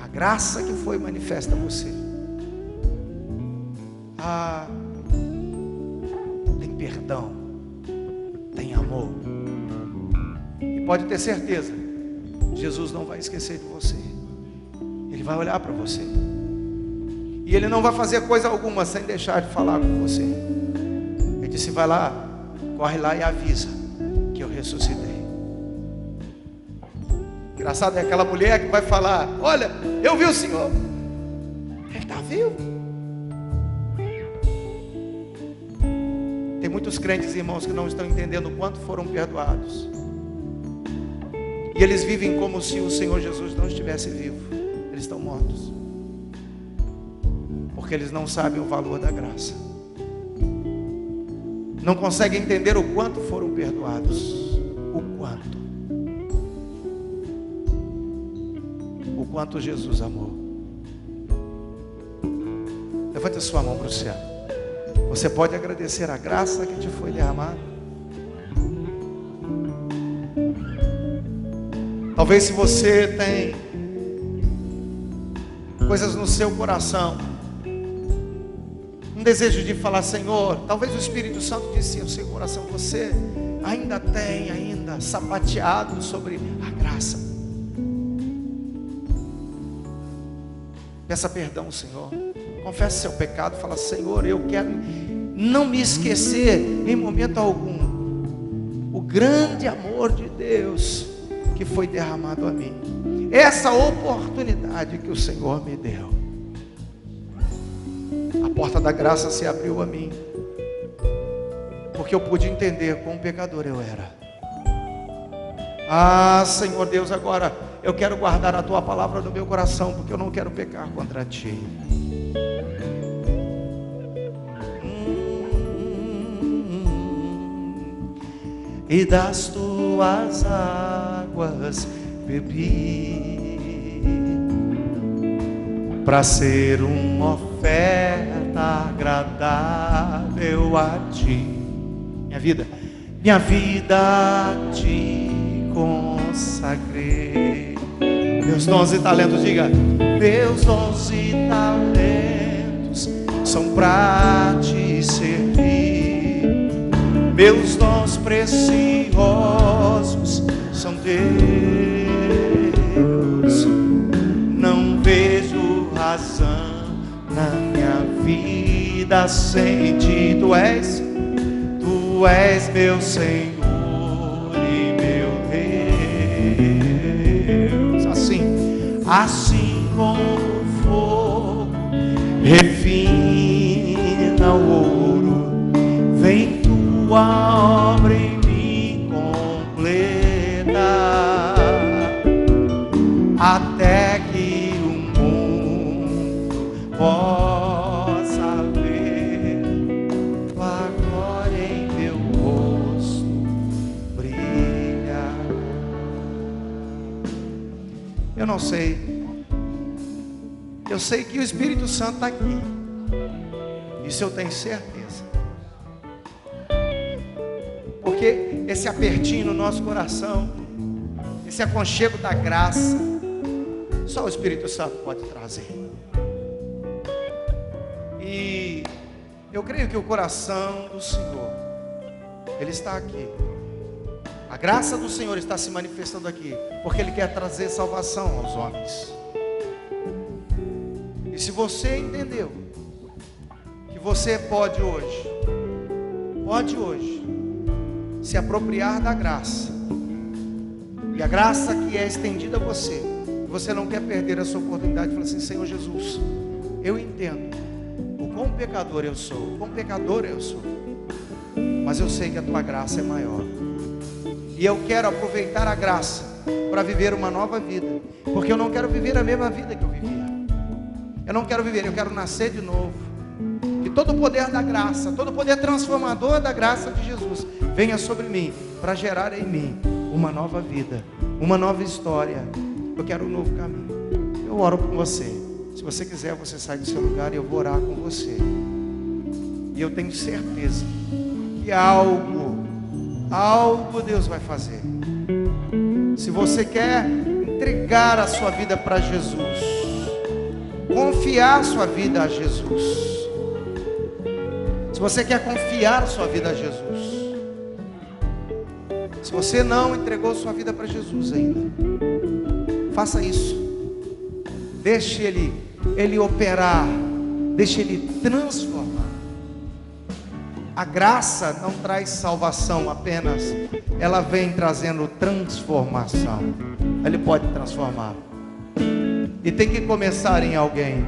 a graça que foi manifesta a você, tem perdão, tem amor, e pode ter certeza, Jesus não vai esquecer de você. Ele vai olhar para você, e Ele não vai fazer coisa alguma sem deixar de falar com você. Ele disse: vai lá, corre lá e avisa que eu ressuscitei. Engraçado é aquela mulher que vai falar: olha, eu vi o Senhor. Ele está vivo. Tem muitos crentes, irmãos, que não estão entendendo o quanto foram perdoados, e eles vivem como se o Senhor Jesus não estivesse vivo. Eles estão mortos, porque eles não sabem o valor da graça, não conseguem entender o quanto foram perdoados, o quanto Jesus amou. Levante a sua mão para o céu. Você pode agradecer a graça que te foi derramada. Talvez, se você tem coisas no seu coração, um desejo de falar: Senhor, talvez o Espírito Santo disse ao seu coração, você ainda sapateado sobre a graça. Peça perdão, Senhor. Confesse seu pecado. Fala: Senhor, eu quero não me esquecer em momento algum o grande amor de Deus que foi derramado a mim, essa oportunidade que o Senhor me deu. A porta da graça se abriu a mim, porque eu pude entender quão pecador eu era. Senhor Deus, agora eu quero guardar a Tua palavra no meu coração, porque eu não quero pecar contra Ti. E das Tuas águas bebi, para ser uma oferta agradável a Ti. Minha vida a Ti consagrei. Meus dons e talentos, diga: meus dons e talentos são para Te servir. Meus dons preciosos são Deus. Não vejo razão na minha vida sem Ti. Tu és meu Senhor e meu Rei. não sei. Eu sei que o Espírito Santo está aqui. Isso eu tenho certeza. Porque esse apertinho no nosso coração, esse aconchego da graça, só o Espírito Santo pode trazer. E eu creio que o coração do Senhor, Ele está aqui. A graça do Senhor está se manifestando aqui, porque Ele quer trazer salvação aos homens. E se você entendeu que você pode hoje se apropriar da graça, e a graça que é estendida a você, você não quer perder essa oportunidade de falar assim: Senhor Jesus, eu entendo o quão pecador eu sou, mas eu sei que a tua graça é maior, e eu quero aproveitar a graça para viver uma nova vida, porque eu não quero viver a mesma vida que eu vivia. Eu quero nascer de novo. Que todo o poder da graça, todo o poder transformador da graça de Jesus venha sobre mim, para gerar em mim uma nova vida, uma nova história. Eu quero um novo caminho. Eu oro por você. Se você quiser, você sai do seu lugar e eu vou orar com você. E eu tenho certeza que algo Deus vai fazer. Se você quer entregar a sua vida para Jesus, confiar a sua vida a Jesus, se você quer confiar a sua vida a Jesus, se você não entregou sua vida para Jesus ainda, faça isso. Deixe Ele operar, deixe Ele transformar. A graça não traz salvação apenas, ela vem trazendo transformação. Ele pode transformar. E tem que começar em alguém.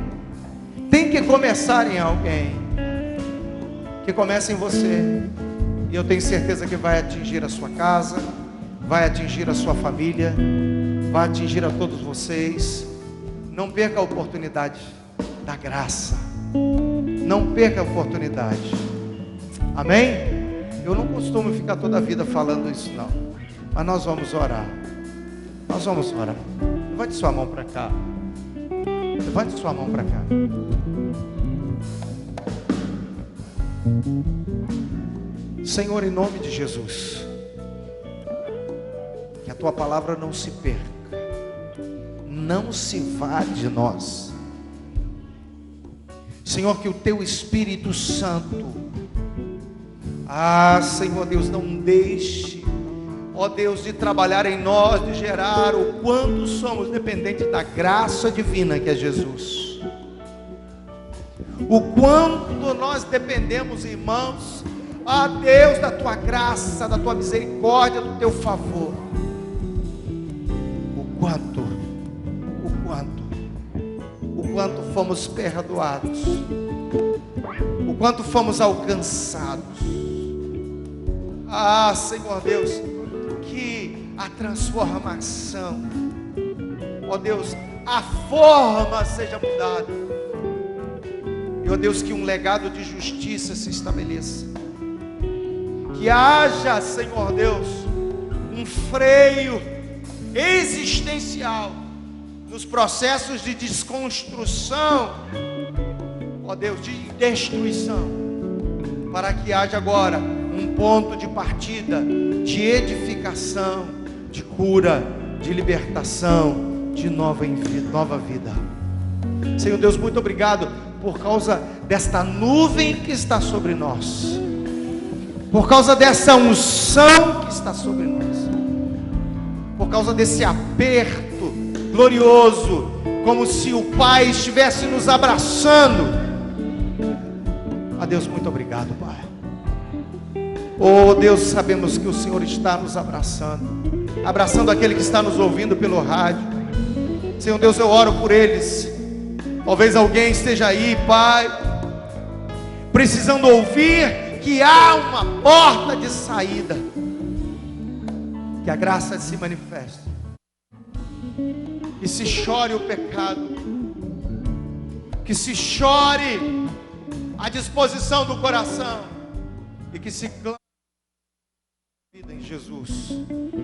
Que comece em você. E eu tenho certeza que vai atingir a sua casa, vai atingir a sua família, vai atingir a todos vocês. Não perca a oportunidade da graça. Não perca a oportunidade. Amém? Eu não costumo ficar toda a vida falando isso, não. Mas nós vamos orar. Levante sua mão para cá. Senhor, em nome de Jesus, que a tua palavra não se perca, não se vá de nós. Senhor, que o teu Espírito Santo, Senhor Deus, não deixe, ó Deus, de trabalhar em nós, de gerar o quanto somos dependentes da graça divina que é Jesus. O quanto nós dependemos, irmãos, ó Deus, da tua graça, da tua misericórdia, do teu favor. O quanto fomos perdoados, o quanto fomos alcançados. Senhor Deus, que a transformação, ó Deus, a forma seja mudada, e ó Deus, que um legado de justiça se estabeleça, que haja, Senhor Deus, um freio existencial nos processos de desconstrução, ó Deus, de destruição, para que haja agora um ponto de partida, de edificação, de cura, de libertação, de nova vida. Senhor Deus, muito obrigado por causa desta nuvem que está sobre nós, por causa dessa unção que está sobre nós, por causa desse aperto glorioso, como se o Pai estivesse nos abraçando. Deus, muito obrigado, Pai. Deus, sabemos que o Senhor está nos abraçando aquele que está nos ouvindo pelo rádio. Senhor Deus, eu oro por eles. Talvez alguém esteja aí, Pai, precisando ouvir que há uma porta de saída, que a graça se manifeste, que se chore o pecado, que se chore a disposição do coração, e que se clame vida em Jesus,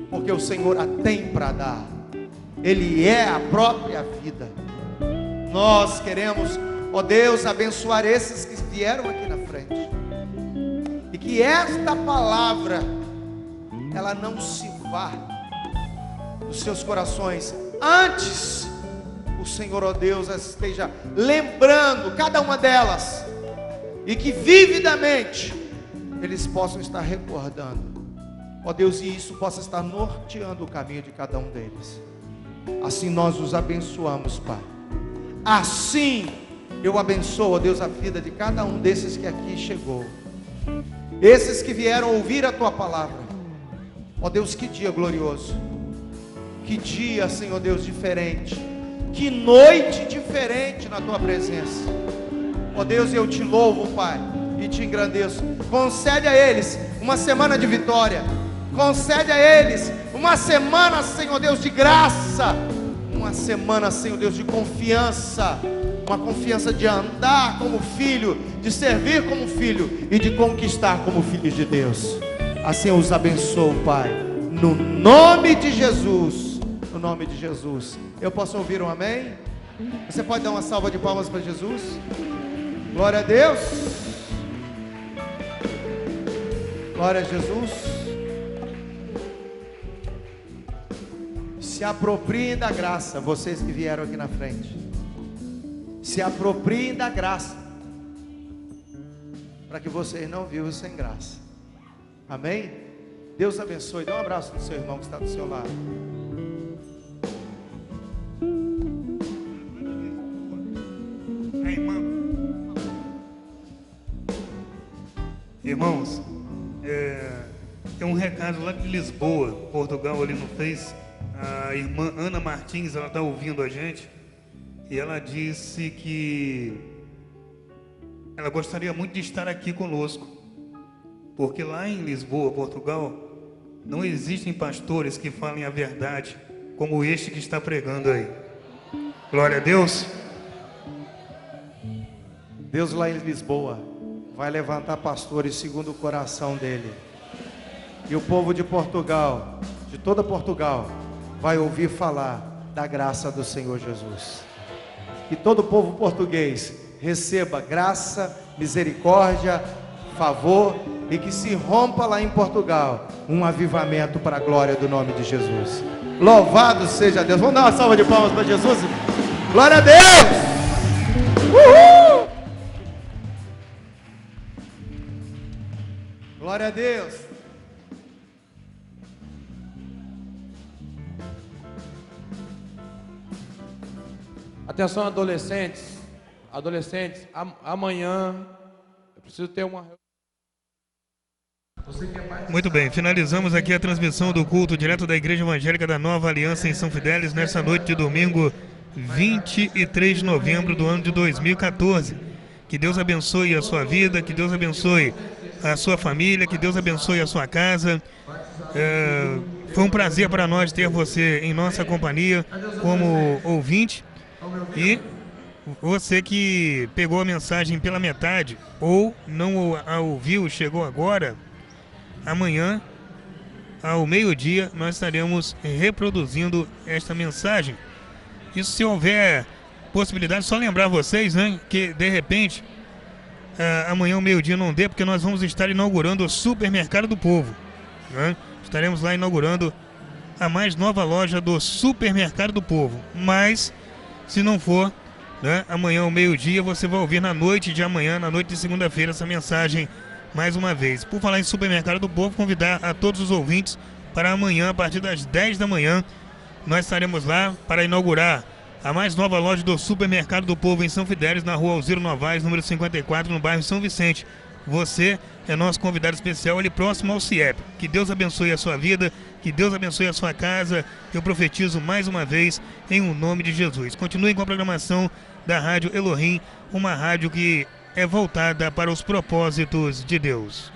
porque o Senhor a tem para dar. Ele é a própria vida. Nós queremos, ó Deus, abençoar esses que vieram aqui na frente, e que esta palavra, ela não se vá dos seus corações. Antes, o Senhor, ó Deus, esteja lembrando cada uma delas, e que vividamente eles possam estar recordando, ó Deus, e isso possa estar norteando o caminho de cada um deles. Assim nós os abençoamos, Pai. Assim eu abençoo, ó Deus, a vida de cada um desses que aqui chegou, esses que vieram ouvir a Tua palavra. Ó Deus, que dia glorioso, que dia, Senhor Deus, diferente, que noite diferente na Tua presença. Ó Deus, eu Te louvo, Pai, e Te engrandeço. Concede a eles uma semana de vitória, concede a eles uma semana, Senhor Deus, de graça, uma semana, Senhor Deus, de confiança, uma confiança de andar como filho, de servir como filho e de conquistar como filho de Deus. Assim eu os abençoo, Pai, no nome de Jesus, no nome de Jesus. Eu posso ouvir um amém? Você pode dar uma salva de palmas para Jesus? Glória a Deus, glória a Jesus. Se apropriem da graça, vocês que vieram aqui na frente, se apropriem da graça, para que vocês não vivam sem graça. Amém? Deus abençoe. Dê um abraço no seu irmão que está do seu lado. Irmãos, tem um recado lá de Lisboa, Portugal, ali no Face. A irmã Ana Martins, ela está ouvindo a gente, e ela disse que ela gostaria muito de estar aqui conosco, porque lá em Lisboa, Portugal, não existem pastores que falem a verdade como este que está pregando aí. Glória a Deus. Deus lá em Lisboa vai levantar pastores segundo o coração dele, e o povo de Portugal, de toda Portugal, vai ouvir falar da graça do Senhor Jesus. Que todo o povo português receba graça, misericórdia, favor, e que se rompa lá em Portugal um avivamento para a glória do nome de Jesus. Louvado seja Deus. Vamos dar uma salva de palmas para Jesus? Glória a Deus! Uhul! Glória a Deus! Atenção, adolescentes, amanhã eu preciso ter uma... Muito bem, finalizamos aqui a transmissão do culto direto da Igreja Evangélica da Nova Aliança em São Fidélis, nessa noite de domingo, 23 de novembro do ano de 2014. Que Deus abençoe a sua vida, que Deus abençoe a sua família, que Deus abençoe a sua casa. Foi um prazer para nós ter você em nossa companhia como ouvinte. E você que pegou a mensagem pela metade ou não a ouviu, chegou agora, amanhã ao meio-dia nós estaremos reproduzindo esta mensagem. Isso se houver possibilidade, só lembrar vocês, né, que de repente amanhã ao meio-dia não dê, porque nós vamos estar inaugurando o Supermercado do Povo, né? Estaremos lá inaugurando a mais nova loja do Supermercado do Povo. Mas se não for, né, amanhã ao meio-dia, você vai ouvir na noite de amanhã, na noite de segunda-feira, essa mensagem mais uma vez. Por falar em Supermercado do Povo, convidar a todos os ouvintes para amanhã, a partir das 10 da manhã, nós estaremos lá para inaugurar a mais nova loja do Supermercado do Povo em São Fidélis, na rua Alziro Novaes, número 54, no bairro São Vicente. Você é nosso convidado especial ali próximo ao CIEP. Que Deus abençoe a sua vida, que Deus abençoe a sua casa. Eu profetizo mais uma vez em o nome de Jesus. Continue com a programação da Rádio Elohim, uma rádio que é voltada para os propósitos de Deus.